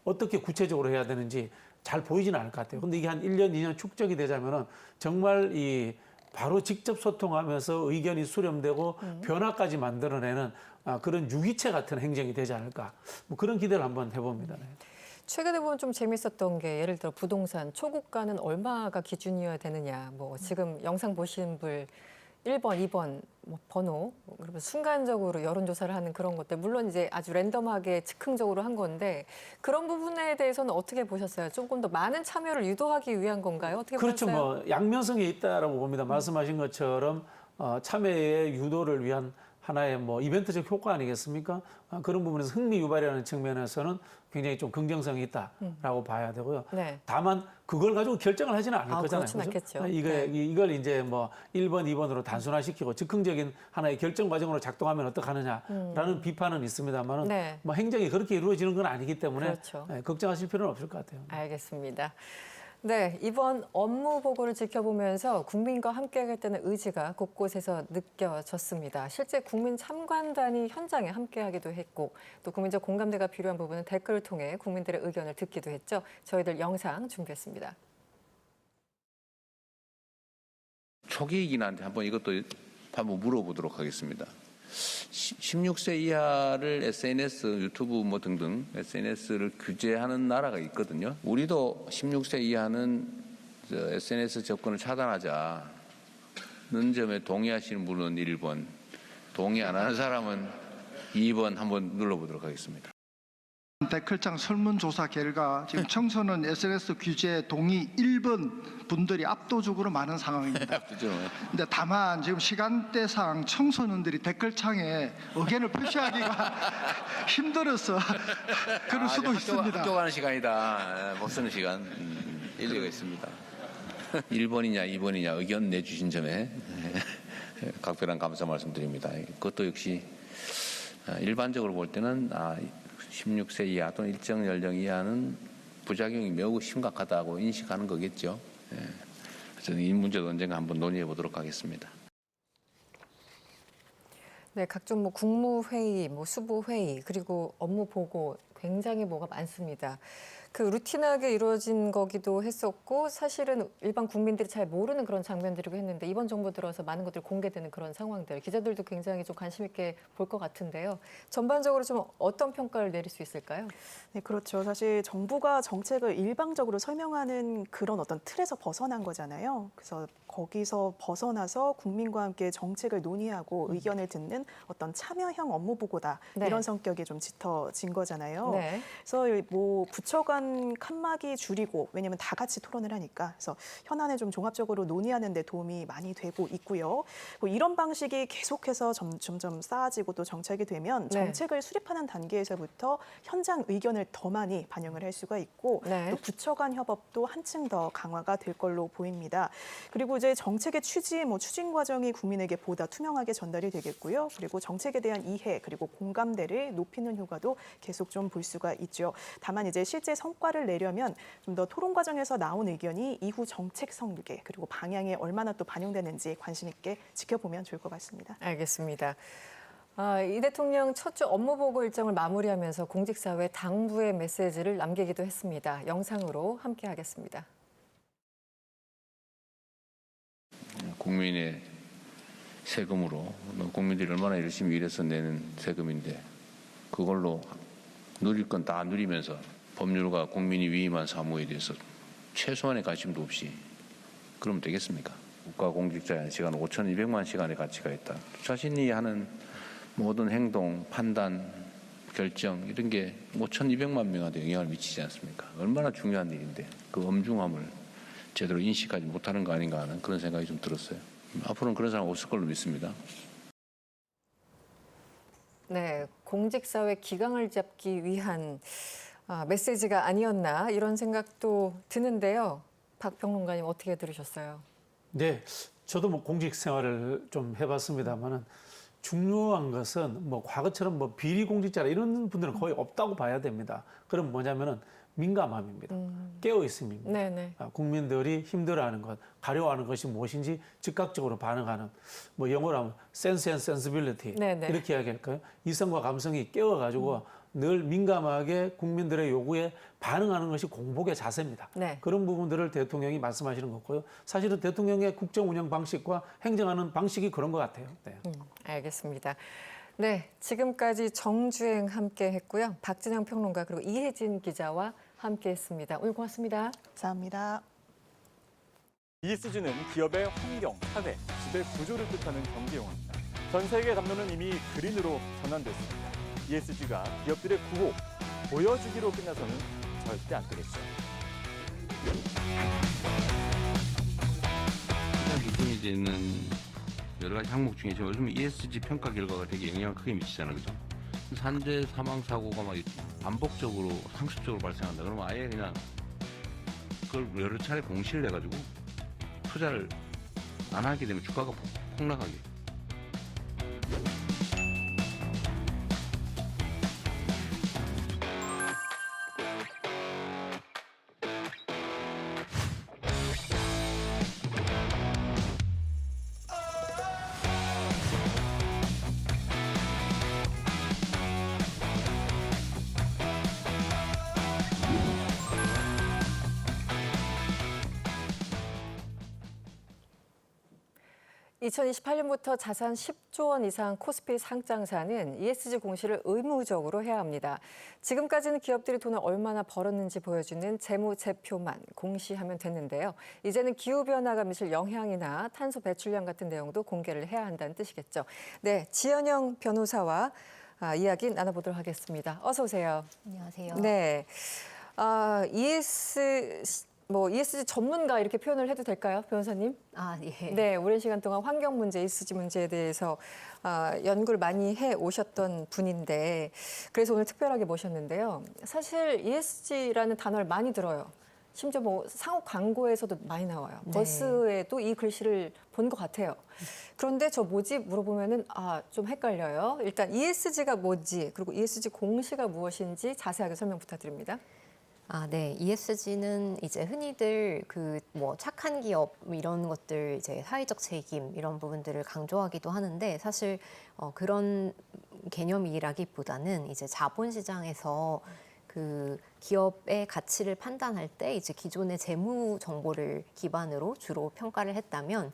C: 어떻게 구체적으로 해야 되는지 잘 보이지는 않을 것 같아요. 근데 이게 한 1년, 2년 축적이 되자면은 정말 바로 직접 소통하면서 의견이 수렴되고 변화까지 만들어내는 그런 유기체 같은 행정이 되지 않을까. 뭐 그런 기대를 한번 해봅니다. 네.
A: 최근에 보면 좀 재밌었던 게 예를 들어 부동산 초고가는 얼마가 기준이어야 되느냐. 뭐 지금 영상 보신 분 1번, 2번 뭐 번호 그러면 순간적으로 여론조사를 하는 그런 것들 물론 이제 아주 랜덤하게 즉흥적으로 한 건데 그런 부분에 대해서는 어떻게 보셨어요? 조금 더 많은 참여를 유도하기 위한 건가요? 어떻게
C: 그렇죠.
A: 보셨어요?
C: 뭐 양면성이 있다라고 봅니다. 말씀하신 것처럼 참여의 유도를 위한 하나의 뭐 이벤트적 효과 아니겠습니까? 그런 부분에서 흥미 유발이라는 측면에서는 굉장히 좀 긍정성이 있다라고 봐야 되고요.
A: 네.
C: 다만 그걸 가지고 결정을 하지는 않을 거잖아요.
A: 그렇진 않겠죠.
C: 이걸 이제 뭐 1번, 2번으로 단순화시키고 즉흥적인 하나의 결정 과정으로 작동하면 어떡하느냐라는 비판은 있습니다만은
A: 네.
C: 뭐 행정이 그렇게 이루어지는 건 아니기 때문에
A: 그렇죠.
C: 걱정하실 필요는 없을 것 같아요.
A: 알겠습니다. 네, 이번 업무 보고를 지켜보면서 국민과 함께하겠다는 의지가 곳곳에서 느껴졌습니다. 실제 국민 참관단이 현장에 함께하기도 했고 또 국민적 공감대가 필요한 부분은 댓글을 통해 국민들의 의견을 듣기도 했죠. 저희들 영상 준비했습니다.
K: 초기이긴 한데 한번 이것도 한번 물어보도록 하겠습니다. 16세 이하를 SNS, 유튜브 뭐 등등 SNS를 규제하는 나라가 있거든요. 우리도 16세 이하는 SNS 접근을 차단하자는 점에 동의하시는 분은 1번, 동의 안 하는 사람은 2번 한번 눌러보도록 하겠습니다.
L: 댓글창 설문조사 결과 지금 청소년 SNS 규제 동의 1번 분들이 압도적으로 많은 상황입니다. 근데 다만 지금 시간대상 청소년들이 댓글창에 의견을 표시하기가 힘들어서 그럴 수도 있습니다.
K: 학교 가는 시간이다. 못 쓰는 시간. 일리가 있습니다. 1번이냐 2번이냐 의견 내주신 점에 각별한 감사 말씀드립니다. 그것도 역시 일반적으로 볼 때는 16세 이하 또는 일정 연령 이하는 부작용이 매우 심각하다고 인식하는 거겠죠. 저는 이 문제도 언젠가 한번 논의해 보도록 하겠습니다.
A: 네, 각종 뭐 국무회의, 뭐 수부회의, 그리고 업무 보고 굉장히 뭐가 많습니다. 그 루틴하게 이루어진 거기도 했었고 사실은 일반 국민들이 잘 모르는 그런 장면들이고 했는데 이번 정부 들어서 많은 것들이 공개되는 그런 상황들 기자들도 굉장히 좀 관심 있게 볼 것 같은데요. 전반적으로 좀 어떤 평가를 내릴 수 있을까요?
D: 네, 그렇죠. 사실 정부가 정책을 일방적으로 설명하는 그런 어떤 틀에서 벗어난 거잖아요. 그래서 거기서 벗어나서 국민과 함께 정책을 논의하고 의견을 듣는 어떤 참여형 업무 보고다.
A: 네.
D: 이런 성격이 좀 짙어진 거잖아요.
A: 네.
D: 그래서 뭐 부처 간 토론 칸막이 줄이고, 왜냐하면 다 같이 토론을 하니까, 그래서 현안을 좀 종합적으로 논의하는 데 도움이 많이 되고 있고요. 이런 방식이 계속해서 점점 쌓아지고 또 정착이 되면 정책을 수립하는 단계에서부터 현장 의견을 더 많이 반영을 할 수가 있고 또 부처 간 협업도 한층 더 강화가 될 걸로 보입니다. 그리고 이제 정책의 취지, 추진 과정이 국민에게 보다 투명하게 전달이 되겠고요. 그리고 정책에 대한 이해 그리고 공감대를 높이는 효과도 계속 좀 볼 수가 있죠. 다만 이제 실제 성과를 내려면 좀 더 토론 과정에서 나온 의견이 이후 정책 성격에 그리고 방향에 얼마나 또 반영되는지 관심 있게 지켜보면 좋을 것 같습니다.
A: 알겠습니다. 이 대통령 첫 주 업무보고 일정을 마무리하면서 공직사회 당부의 메시지를 남기기도 했습니다. 영상으로 함께하겠습니다.
K: 국민의 세금으로 국민들이 얼마나 열심히 일해서 내는 세금인데 그걸로 누릴 건 다 누리면서 법률과 국민이 위임한 사무에 대해서 최소한의 관심도 없이 그러면 되겠습니까? 국가공직자의 시간 5,200만 시간의 가치가 있다. 자신이 하는 모든 행동, 판단, 결정 이런 게 5,200만 명한테 영향을 미치지 않습니까? 얼마나 중요한 일인데 그 엄중함을 제대로 인식하지 못하는 거 아닌가 하는 그런 생각이 좀 들었어요. 앞으로는 그런 사람 없을 걸로 믿습니다.
A: 네, 공직사회 기강을 잡기 위한 메시지가 아니었나 이런 생각도 드는데요. 박 평론가님 어떻게 들으셨어요?
C: 네, 저도 공직 생활을 좀 해봤습니다만은 중요한 것은 과거처럼 비리 공직자라 이런 분들은 거의 없다고 봐야 됩니다. 그럼 뭐냐면은 민감함입니다. 깨어 있음입니다.
A: 네네.
C: 국민들이 힘들어하는 것, 가려워하는 것이 무엇인지 즉각적으로 반응하는, 영어로 하면 sense and sensibility
A: 네네.
C: 이렇게 이야기할까요? 이성과 감성이 깨어가지고 늘 민감하게 국민들의 요구에 반응하는 것이 공복의 자세입니다.
A: 네.
C: 그런 부분들을 대통령이 말씀하시는 거고요. 사실은 대통령의 국정 운영 방식과 행정하는 방식이 그런 것 같아요. 네.
A: 알겠습니다. 네, 지금까지 정주행 함께 했고요. 박진영 평론가 그리고 이혜진 기자와 함께 했습니다. 오늘 고맙습니다.
D: 감사합니다.
M: ESG는 기업의 환경, 사회, 지배 구조를 뜻하는 경제용어입니다. 전 세계 담론은 이미 그린으로 전환됐습니다. ESG가 기업들의 구호, 보여주기로 끝나서는 절대 안 되겠죠.
K: 기준이 되는 여러 가지 항목 중에 요즘 ESG 평가 결과가 되게 영향을 크게 미치잖아요, 그죠? 산재 사망 사고가 막 반복적으로 상습적으로 발생한다. 그러면 아예 그냥 그걸 여러 차례 공시를 해가지고 투자를 안 하게 되면 주가가 폭락하게.
A: (2028년부터) 자산 10조 원 이상 코스피 상장사는 ESG 공시를 의무적으로 해야 합니다. 지금까지는 기업들이 돈을 얼마나 벌었는지 보여주는 재무제표만 공시하면 됐는데요. 이제는 기후변화가 미칠 영향이나 탄소 배출량 같은 내용도 공개를 해야 한다는 뜻이겠죠. 네, 지연영 변호사와 이야기 나눠보도록 하겠습니다. 어서 오세요.
N: 안녕하세요.
A: 네, ESG 전문가 이렇게 표현을 해도 될까요, 변호사님?
N: 예.
A: 네, 오랜 시간 동안 환경 문제, ESG 문제에 대해서 연구를 많이 해 오셨던 분인데 그래서 오늘 특별하게 모셨는데요. 사실 ESG라는 단어를 많이 들어요. 심지어 상업 광고에서도 많이 나와요.
N: 네.
A: 버스에도 이 글씨를 본 것 같아요. 그런데 저 뭐지 물어보면은 좀 헷갈려요. 일단 ESG가 뭔지 그리고 ESG 공시가 무엇인지 자세하게 설명 부탁드립니다.
N: 네. ESG는 이제 흔히들 착한 기업 이런 것들 이제 사회적 책임 이런 부분들을 강조하기도 하는데 사실 그런 개념이라기보다는 이제 자본시장에서 그 기업의 가치를 판단할 때 이제 기존의 재무 정보를 기반으로 주로 평가를 했다면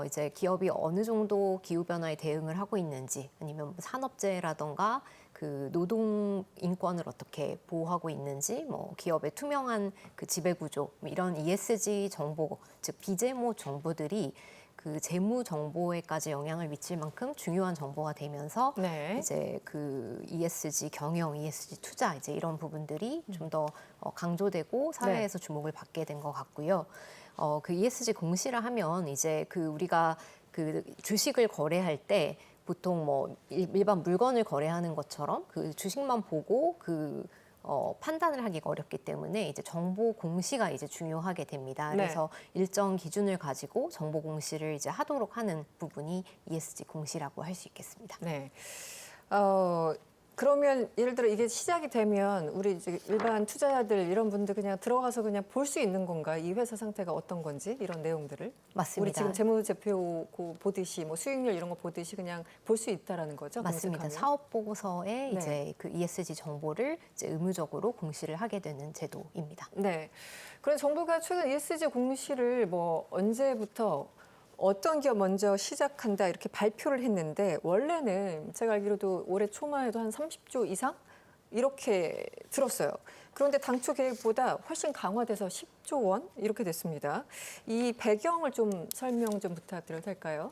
N: 이제 기업이 어느 정도 기후 변화에 대응을 하고 있는지 아니면 산업재해라던가 그 노동 인권을 어떻게 보호하고 있는지 기업의 투명한 그 지배 구조 이런 ESG 정보 즉 비재무 정보들이 그 재무 정보에까지 영향을 미칠 만큼 중요한 정보가 되면서
A: 네.
N: 이제 그 ESG 경영, ESG 투자 이제 이런 부분들이 좀 더 강조되고 사회에서 주목을 받게 된 것 같고요. 그 ESG 공시를 하면 이제 그 우리가 그 주식을 거래할 때 보통 뭐 일반 물건을 거래하는 것처럼 그 주식만 보고 그 판단을 하기가 어렵기 때문에 이제 정보 공시가 이제 중요하게 됩니다.
A: 네.
N: 그래서 일정 기준을 가지고 정보 공시를 이제 하도록 하는 부분이 ESG 공시라고 할 수 있겠습니다.
A: 네. 그러면 예를 들어 이게 시작이 되면 우리 이제 일반 투자자들 이런 분들 그냥 들어가서 그냥 볼 수 있는 건가? 이 회사 상태가 어떤 건지 이런 내용들을
N: 맞습니다.
A: 우리 지금 재무제표 보듯이 뭐 수익률 이런 거 보듯이 그냥 볼 수 있다라는 거죠?
N: 맞습니다.
A: 검색하면?
N: 사업 보고서에
A: 네.
N: 이제 그 ESG 정보를 이제 의무적으로 공시를 하게 되는 제도입니다.
A: 네. 그럼 정부가 최근 ESG 공시를 뭐 언제부터 어떤 기업 먼저 시작한다 이렇게 발표를 했는데 원래는 제가 알기로도 올해 초만 해도 한 30조 이상 이렇게 들었어요. 그런데 당초 계획보다 훨씬 강화돼서 10조 원 이렇게 됐습니다. 이 배경을 좀 설명 좀 부탁드려도 될까요?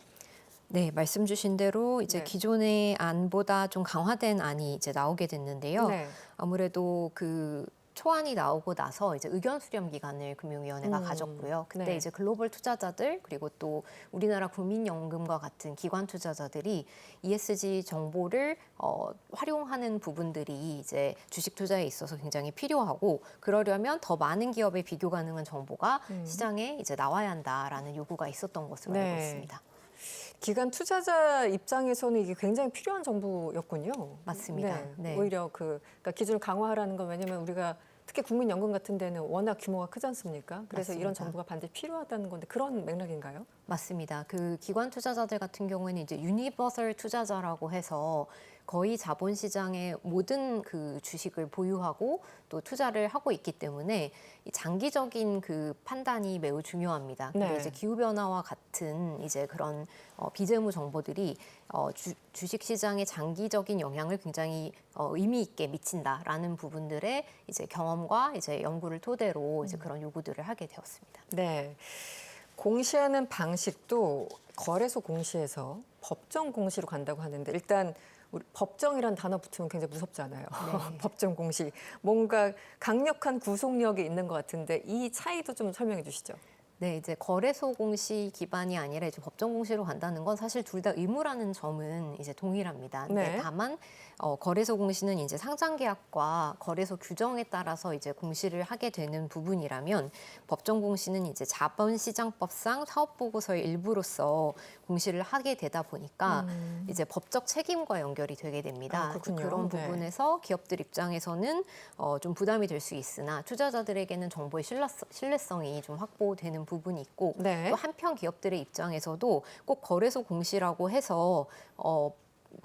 N: 네, 말씀 주신 대로 이제
A: 네.
N: 기존의 안보다 좀 강화된 안이 이제 나오게 됐는데요.
A: 네.
N: 아무래도 그 초안이 나오고 나서 이제 의견 수렴 기간을 금융위원회가 가졌고요. 그때
A: 네.
N: 이제 글로벌 투자자들 그리고 또 우리나라 국민연금과 같은 기관 투자자들이 ESG 정보를 활용하는 부분들이 이제 주식 투자에 있어서 굉장히 필요하고 그러려면 더 많은 기업의 비교 가능한 정보가 시장에 이제 나와야 한다라는 요구가 있었던 것으로
A: 네.
N: 알고 있습니다.
A: 기관 투자자 입장에서는 이게 굉장히 필요한 정보였군요.
N: 맞습니다.
A: 네.
N: 네.
A: 오히려 그러니까 기준을 강화하라는 건 왜냐하면 우리가 특히 국민연금 같은 데는 워낙 규모가 크지 않습니까? 그래서 이런
N: 맞습니다.
A: 정보가 반드시 필요하다는 건데 그런 맥락인가요?
N: 맞습니다. 그 기관 투자자들 같은 경우에는 이제 유니버설 투자자라고 해서 거의 자본시장의 모든 그 주식을 보유하고 또 투자를 하고 있기 때문에 이 장기적인 그 판단이 매우 중요합니다.
A: 네.
N: 근데 이제 기후 변화와 같은 이제 그런 비재무 정보들이 주식 시장에 장기적인 영향을 굉장히 의미 있게 미친다라는 부분들의 이제 경험과 이제 연구를 토대로 이제 그런 요구들을 하게 되었습니다.
A: 네. 공시하는 방식도 거래소 공시에서 법정 공시로 간다고 하는데 일단 우리 법정이란 단어 붙으면 굉장히 무섭잖아요.
N: 네.
A: 법정 공시. 뭔가 강력한 구속력이 있는 것 같은데 이 차이도 좀 설명해 주시죠.
N: 네, 이제 거래소 공시 기반이 아니라 이제 법정 공시로 간다는 건 사실 둘 다 의무라는 점은 이제 동일합니다. 근데
A: 네.
N: 다만 거래소 공시는 이제 상장 계약과 거래소 규정에 따라서 이제 공시를 하게 되는 부분이라면 법정 공시는 이제 자본시장법상 사업 보고서의 일부로서 공시를 하게 되다 보니까 이제 법적 책임과 연결이 되게 됩니다.
A: 그렇군요.
N: 그런
A: 네.
N: 부분에서 기업들 입장에서는 좀 부담이 될 수 있으나 투자자들에게는 정보의 신뢰성이 좀 확보되는 부분이 있고
A: 네.
N: 또 한편 기업들의 입장에서도 꼭 거래소 공시라고 해서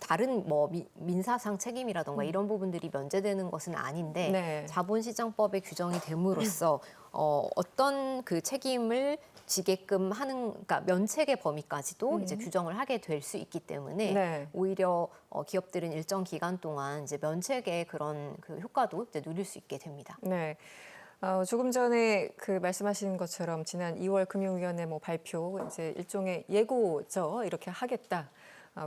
N: 다른 뭐 민사상 책임이라던가 이런 부분들이 면제되는 것은 아닌데
A: 네.
N: 자본시장법에 규정이 됨으로써 어떤 그 책임을 지게끔 하는 그러니까 면책의 범위까지도 이제 규정을 하게 될 수 있기 때문에
A: 네.
N: 오히려 기업들은 일정 기간 동안 이제 면책의 그런 그 효과도 이제 누릴 수 있게 됩니다.
A: 네. 조금 전에 그 말씀하신 것처럼 지난 2월 금융위원회 뭐 발표 이제 일종의 예고죠. 이렇게 하겠다.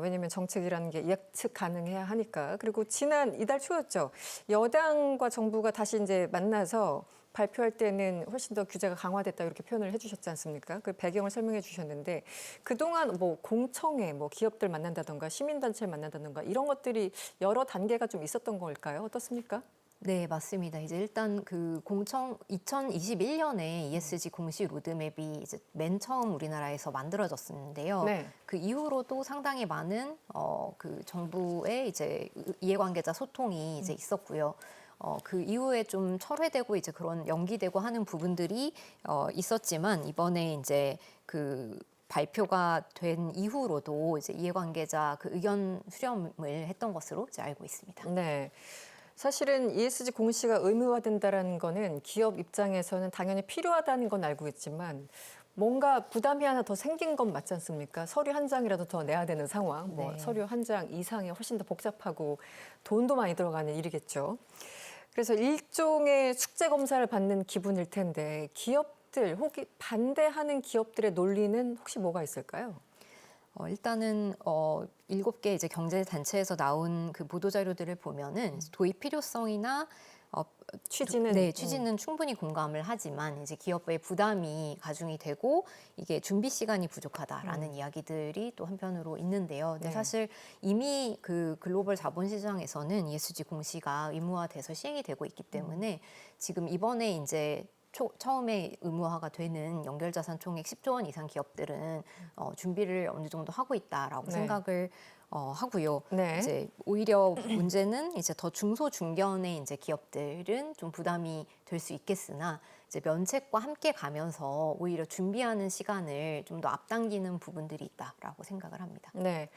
A: 왜냐하면 정책이라는 게 예측 가능해야 하니까. 그리고 지난 이달 초였죠. 여당과 정부가 다시 이제 만나서 발표할 때는 훨씬 더 규제가 강화됐다 이렇게 표현을 해주셨지 않습니까? 그 배경을 설명해 주셨는데 그동안 뭐 공청회, 뭐 기업들 만난다던가 시민단체를 만난다던가 이런 것들이 여러 단계가 좀 있었던 걸까요? 어떻습니까?
N: 네, 맞습니다. 이제 일단 그 2021년에 ESG 공시 로드맵이 이제 맨 처음 우리나라에서 만들어졌었는데요.
A: 네.
N: 그 이후로도 상당히 많은 그 정부의 이제 이해관계자 소통이 이제 있었고요. 그 이후에 좀 철회되고 이제 그런 연기되고 하는 부분들이 있었지만 이번에 이제 그 발표가 된 이후로도 이제 이해관계자 그 의견 수렴을 했던 것으로 이제 알고 있습니다.
A: 네. 사실은 ESG 공시가 의무화된다는 거는 기업 입장에서는 당연히 필요하다는 건 알고 있지만 뭔가 부담이 하나 더 생긴 건 맞지 않습니까? 서류 한 장이라도 더 내야 되는 상황, 뭐
N: 네.
A: 서류 한 장 이상이 훨씬 더 복잡하고 돈도 많이 들어가는 일이겠죠. 그래서 일종의 숙제 검사를 받는 기분일 텐데 기업들 기업들 혹시 반대하는 기업들의 논리는 혹시 뭐가 있을까요?
N: 일단은 7개 이제 경제 단체에서 나온 그 보도 자료들을 보면은 도입 필요성이나 취지는 충분히 공감을 하지만 이제 기업의 부담이 가중이 되고 이게 준비 시간이 부족하다라는 이야기들이 또 한편으로 있는데요. 근데
A: 네.
N: 사실 이미 그 글로벌 자본시장에서는 ESG 공시가 의무화돼서 시행이 되고 있기 때문에 지금 이번에 이제 처음에 의무화가 되는 연결자산 총액 10조 원 이상 기업들은 준비를 어느 정도 하고 있다라고
A: 네.
N: 생각을 하고요.
A: 네.
N: 이제 오히려 문제는 이제 더 중소 중견의 이제 기업들은 좀 부담이 될 수 있겠으나 이제 면책과 함께 가면서 오히려 준비하는 시간을 좀 더 앞당기는 부분들이 있다라고 생각을 합니다.
A: 네.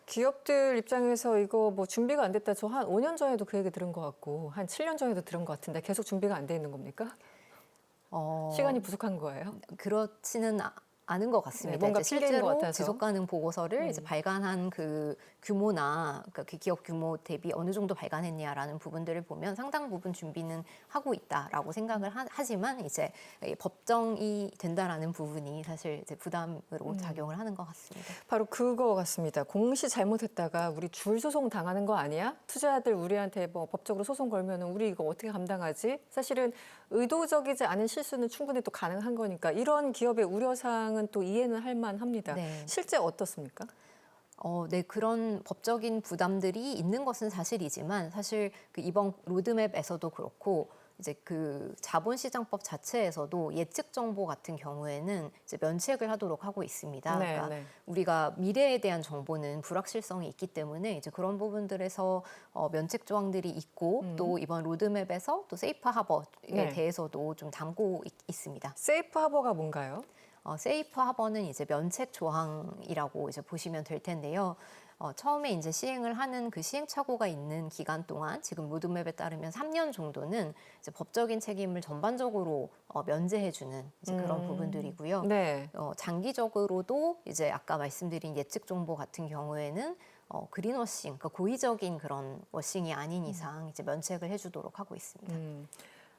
A: 기업들 입장에서 이거 뭐 준비가 안 됐다. 저 한 5년 전에도 그 얘기 들은 것 같고 한 7년 전에도 들은 것 같은데 계속 준비가 안 돼 있는 겁니까? 시간이 부족한 거예요?
N: 그렇지는 않은 것 같습니다.
A: 뭔가
N: 이제
A: 핑계인 것
N: 실제로
A: 같아서.
N: 지속 가능 보고서를 이제 발간한 그 규모나 그러니까 그 기업 규모 대비 어느 정도 발간했냐라는 부분들을 보면 상당 부분 준비는 하고 있다라고 생각을 하지만 이제 법정이 된다라는 부분이 사실 이제 부담으로 작용을 하는 것 같습니다.
A: 바로 그거 같습니다. 공시 잘못했다가 우리 줄 소송 당하는 거 아니야? 투자자들 우리한테 뭐 법적으로 소송 걸면은 우리 이거 어떻게 감당하지? 사실은 의도적이지 않은 실수는 충분히 또 가능한 거니까 이런 기업의 우려사항은 또 이해는 할 만합니다.
N: 네.
A: 실제 어떻습니까?
N: 네, 그런 법적인 부담들이 있는 것은 사실이지만 사실 그 이번 로드맵에서도 그렇고 이제 그 자본시장법 자체에서도 예측 정보 같은 경우에는 이제 면책을 하도록 하고 있습니다.
A: 네,
N: 그러니까
A: 네.
N: 우리가 미래에 대한 정보는 불확실성이 있기 때문에 이제 그런 부분들에서 면책 조항들이 있고 또 이번 로드맵에서 또 세이프 하버에
A: 네.
N: 대해서도 좀 담고 있습니다.
A: 세이프 하버가 뭔가요?
N: 세이프 하버는 이제 면책 조항이라고 이제 보시면 될 텐데요. 처음에 이제 시행을 하는 그 시행착오가 있는 기간 동안 지금 로드맵에 따르면 3년 정도는 이제 법적인 책임을 전반적으로 면제해주는 이제 그런 부분들이고요.
A: 네.
N: 장기적으로도 이제 아까 말씀드린 예측 정보 같은 경우에는 그린워싱, 그러니까 고의적인 그런 워싱이 아닌 이상 이제 면책을 해주도록 하고 있습니다.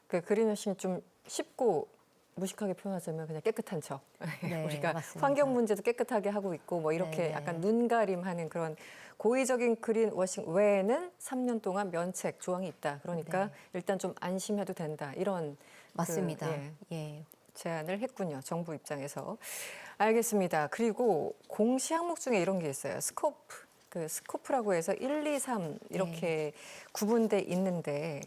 A: 그 그린워싱이 좀 쉽고 무식하게 표현하자면 그냥 깨끗한 척.
N: 네,
A: 우리가
N: 맞습니다.
A: 환경 문제도 깨끗하게 하고 있고 뭐 이렇게
N: 네.
A: 약간 눈가림하는 그런 고의적인 그린워싱 외에는 3년 동안 면책 조항이 있다. 그러니까
N: 네.
A: 일단 좀 안심해도 된다. 이런
N: 맞습니다.
A: 예, 제안을 했군요. 정부 입장에서. 알겠습니다. 그리고 공시 항목 중에 이런 게 있어요. 스코프. 그 스코프라고 해서 1, 2, 3 이렇게 구분돼 있는데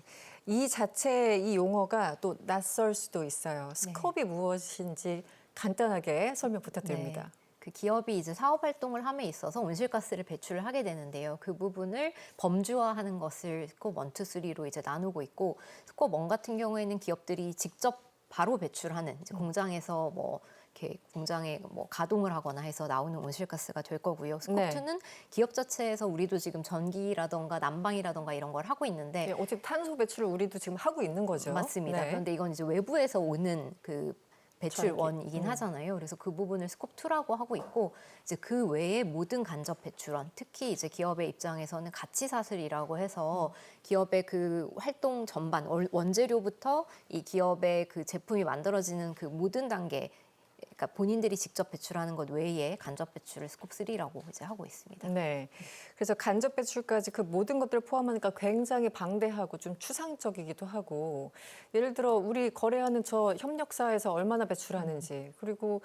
A: 이 자체 이 용어가 또 낯설 수도 있어요. 스코프이 무엇인지 간단하게 설명 부탁드립니다.
N: 네. 그 기업이 이제 사업 활동을 함에 있어서 온실가스를 배출을 하게 되는데요. 그 부분을 범주화하는 것을 스코프 1, 2, 3로 이제 나누고 있고 스코프 1 같은 경우에는 기업들이 직접 바로 배출하는 이제 공장에서 뭐 이렇게 공장에 뭐 가동을 하거나 해서 나오는 온실가스가 될 거고요. 스코프
A: 네.
N: 2는 기업 자체에서 우리도 지금 전기라던가 난방이라던가 이런 걸 하고 있는데
A: 네, 어쨌든 탄소 배출을 우리도 지금 하고 있는 거죠.
N: 맞습니다.
A: 네.
N: 그런데 이건 이제 외부에서 오는 그 배출원이긴
A: 전기.
N: 하잖아요. 그래서 그 부분을 스코프 2라고 하고 있고 이제 그 외에 모든 간접 배출원, 특히 이제 기업의 입장에서는 가치 사슬이라고 해서 기업의 그 활동 전반 원재료부터 이 기업의 그 제품이 만들어지는 그 모든 단계 그러니까 본인들이 직접 배출하는 것 외에 간접 배출을 스코프 3라고 이제 하고 있습니다.
A: 네. 그래서 간접 배출까지 그 모든 것들을 포함하니까 굉장히 방대하고 좀 추상적이기도 하고 예를 들어 우리 거래하는 저 협력사에서 얼마나 배출하는지 그리고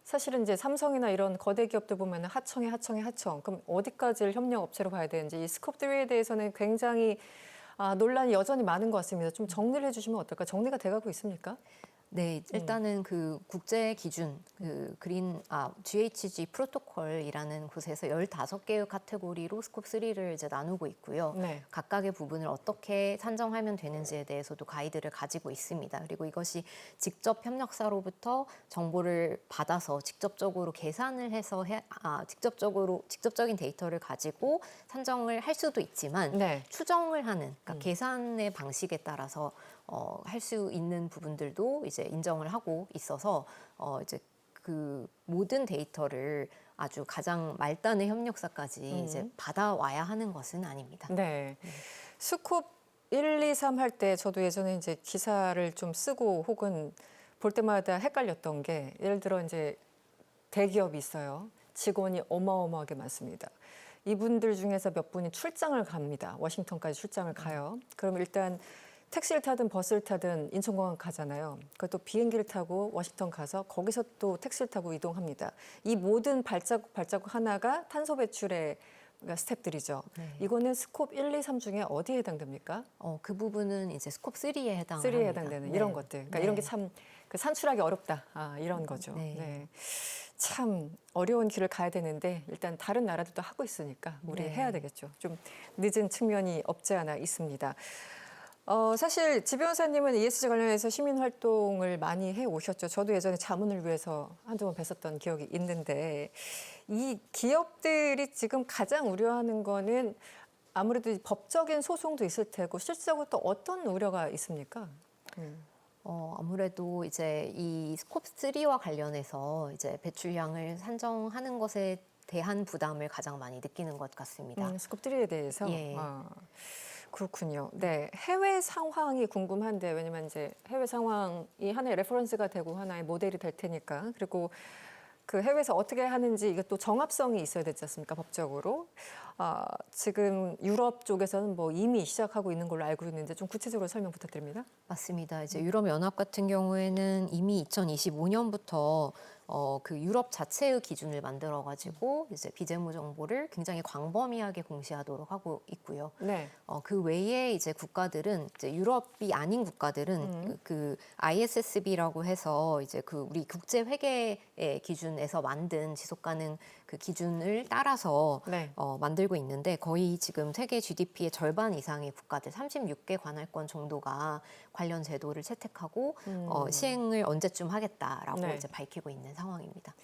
A: 사실은 이제 삼성이나 이런 거대 기업들 보면 하청. 그럼 어디까지를 협력업체로 봐야 되는지 이 스코프 3에 대해서는 굉장히 논란이 여전히 많은 것 같습니다. 좀 정리를 해주시면 어떨까? 정리가 돼가고 있습니까?
N: 네, 일단은 그 국제 기준, 그 GHG 프로토콜이라는 곳에서 15개의 카테고리로 스코프 3를 이제 나누고 있고요.
A: 네.
N: 각각의 부분을 어떻게 산정하면 되는지에 대해서도 가이드를 가지고 있습니다. 그리고 이것이 직접 협력사로부터 정보를 받아서 직접적으로 계산을 해서 직접적인 데이터를 가지고 산정을 할 수도 있지만
A: 네.
N: 추정을 하는, 그러니까 계산의 방식에 따라서 할 수 있는 부분들도 이제 인정을 하고 있어서 이제 그 모든 데이터를 아주 가장 말단의 협력사까지 이제 받아와야 하는 것은 아닙니다.
A: 네. 스코프 1, 2, 3 할 때 저도 예전에 이제 기사를 좀 쓰고 혹은 볼 때마다 헷갈렸던 게 예를 들어 이제 대기업이 있어요. 직원이 어마어마하게 많습니다. 이분들 중에서 몇 분이 출장을 갑니다. 워싱턴까지 출장을 가요. 그럼 일단 택시를 타든 버스를 타든 인천공항 가잖아요. 그것도 비행기를 타고 워싱턴 가서 거기서 또 택시를 타고 이동합니다. 이 모든 발자국 하나가 탄소 배출의 스텝들이죠.
N: 네.
A: 이거는 스콥 1, 2, 3 중에 어디에 해당됩니까?
N: 그 부분은 이제 스콥 3에 해당합니다.
A: 3에 해당되는
N: 네.
A: 이런 것들. 그러니까
N: 네.
A: 이런 게 참 그 산출하기 어렵다. 이런 거죠.
N: 네.
A: 네. 참 어려운 길을 가야 되는데 일단 다른 나라들도 하고 있으니까 우리
N: 네.
A: 해야 되겠죠. 좀 늦은 측면이 없지 않아 있습니다. 사실 지 변호사님은 ESG 관련해서 시민 활동을 많이 해 오셨죠. 저도 예전에 자문을 위해서 한두 번 뵀었던 기억이 있는데 이 기업들이 지금 가장 우려하는 거는 아무래도 법적인 소송도 있을 테고 실질적으로 또 어떤 우려가 있습니까?
N: 아무래도 이제 이 스콥 3와 관련해서 이제 배출량을 산정하는 것에 대한 부담을 가장 많이 느끼는 것 같습니다.
A: 스콥 3에 대해서.
N: 예.
A: 그렇군요. 네, 해외 상황이 궁금한데 왜냐면 이제 해외 상황이 하나의 레퍼런스가 되고 하나의 모델이 될 테니까 그리고 그 해외에서 어떻게 하는지 이게 또 정합성이 있어야 되지 않습니까? 법적으로. 지금 유럽 쪽에서는 뭐 이미 시작하고 있는 걸로 알고 있는데 좀 구체적으로 설명 부탁드립니다.
N: 맞습니다. 이제 유럽연합 같은 경우에는 이미 2025년부터 그 유럽 자체의 기준을 만들어가지고 이제 비재무 정보를 굉장히 광범위하게 공시하도록 하고 있고요.
A: 네.
N: 그 외에 이제 국가들은 이제 유럽이 아닌 국가들은 그 ISSB라고 해서 이제 그 우리 국제 회계의 기준에서 만든 지속 가능 그 기준을 따라서
A: 네.
N: 만들고 있는데 거의 지금 세계 GDP의 절반 이상의 국가들 36개 관할권 정도가 관련 제도를 채택하고 시행을 언제쯤 하겠다라고
A: 네.
N: 이제 밝히고 있는 상황입니다.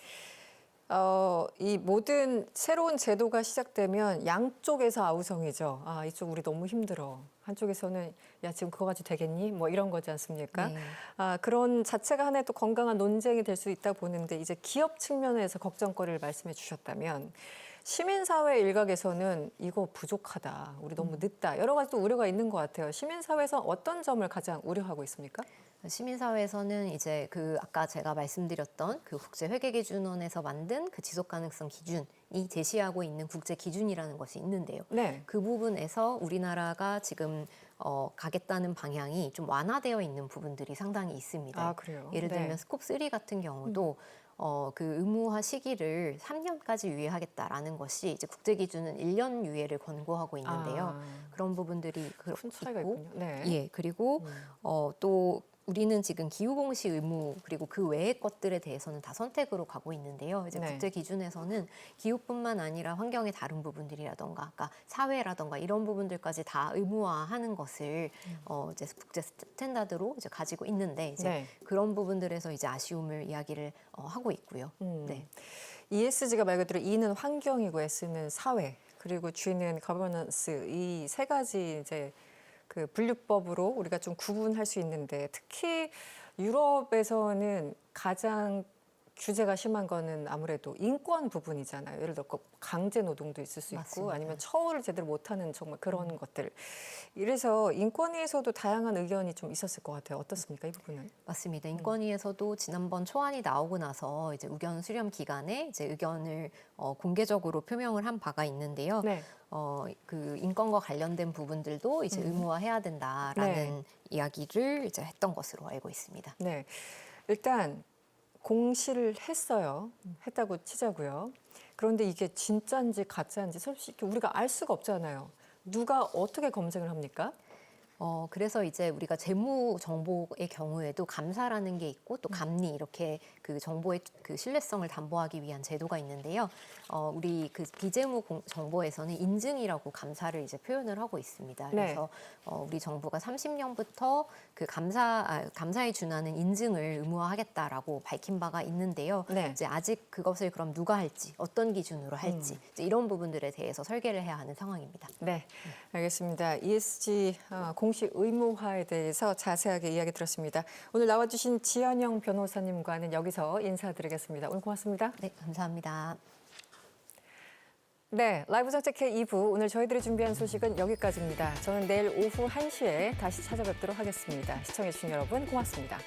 A: 이 모든 새로운 제도가 시작되면 양쪽에서 아우성이죠. 이쪽 우리 너무 힘들어. 한쪽에서는 야 지금 그거 가지고 되겠니? 뭐 이런 거지 않습니까?
N: 네.
A: 그런 자체가 하나의 또 건강한 논쟁이 될 수 있다고 보는데 이제 기업 측면에서 걱정거리를 말씀해 주셨다면 시민사회 일각에서는 이거 부족하다. 우리 너무 늦다. 여러 가지 또 우려가 있는 것 같아요. 시민사회에서 어떤 점을 가장 우려하고 있습니까?
N: 시민사회에서는 이제 그 아까 제가 말씀드렸던 그 국제회계기준원에서 만든 그 지속가능성 기준이 제시하고 있는 국제 기준이라는 것이 있는데요.
A: 네.
N: 그 부분에서 우리나라가 지금 가겠다는 방향이 좀 완화되어 있는 부분들이 상당히 있습니다.
A: 그래요?
N: 예를 들면
A: 네.
N: 스콥 3 같은 경우도 그 의무화 시기를 3년까지 유예하겠다라는 것이 이제 국제 기준은 1년 유예를 권고하고 있는데요. 그런 부분들이
A: 큰 차이가
N: 있고,
A: 있군요. 네.
N: 예, 그리고 또 우리는 지금 기후공시 의무 그리고 그 외의 것들에 대해서는 다 선택으로 가고 있는데요. 이제
A: 네.
N: 국제 기준에서는 기후뿐만 아니라 환경의 다른 부분들이라던가, 아까 사회라던가 이런 부분들까지 다 의무화하는 것을 이제 국제 스탠다드로 이제 가지고 있는데 이제
A: 네.
N: 그런 부분들에서 이제 아쉬움을 이야기를 하고 있고요. 네.
A: ESG가 말 그대로 E는 환경이고 S는 사회 그리고 G는 거버넌스 이 세 가지 이제 그 분류법으로 우리가 좀 구분할 수 있는데 특히 유럽에서는 가장 규제가 심한 거는 아무래도 인권 부분이잖아요. 예를 들어 강제 노동도 있을 수 있고
N: 맞습니다.
A: 아니면 처우를 제대로 못하는 정말 그런 것들. 이래서 인권위에서도 다양한 의견이 좀 있었을 것 같아요. 어떻습니까, 이 부분은?
N: 맞습니다. 인권위에서도 지난번 초안이 나오고 나서 이제 의견 수렴 기간에 이제 의견을 공개적으로 표명을 한 바가 있는데요.
A: 네.
N: 그 인권과 관련된 부분들도 이제 의무화해야 된다라는
A: 네.
N: 이야기를 이제 했던 것으로 알고 있습니다.
A: 네. 일단 공시를 했어요. 했다고 치자고요. 그런데 이게 진짜인지 가짜인지 솔직히 우리가 알 수가 없잖아요. 누가 어떻게 검증을 합니까?
N: 그래서 이제 우리가 재무 정보의 경우에도 감사라는 게 있고 또 감리 이렇게 그 정보의 그 신뢰성을 담보하기 위한 제도가 있는데요. 우리 그 비재무 정보에서는 인증이라고 감사를 이제 표현을 하고 있습니다. 그래서 우리 정부가 30년부터 그 감사에 준하는 인증을 의무화하겠다라고 밝힌 바가 있는데요.
A: 네.
N: 이제 아직 그것을 그럼 누가 할지, 어떤 기준으로 할지 이제 이런 부분들에 대해서 설계를 해야 하는 상황입니다.
A: 네, 알겠습니다. ESG 공시 의무화에 대해서 자세하게 이야기 들었습니다. 오늘 나와주신 지연영 변호사님과는 여기서 인사드리겠습니다. 오늘 고맙습니다.
N: 네, 감사합니다.
A: 네, 라이브 정책회 2부 오늘 저희들이 준비한 소식은 여기까지입니다. 저는 내일 오후 1시에 다시 찾아뵙도록 하겠습니다. 시청해주신 여러분 고맙습니다.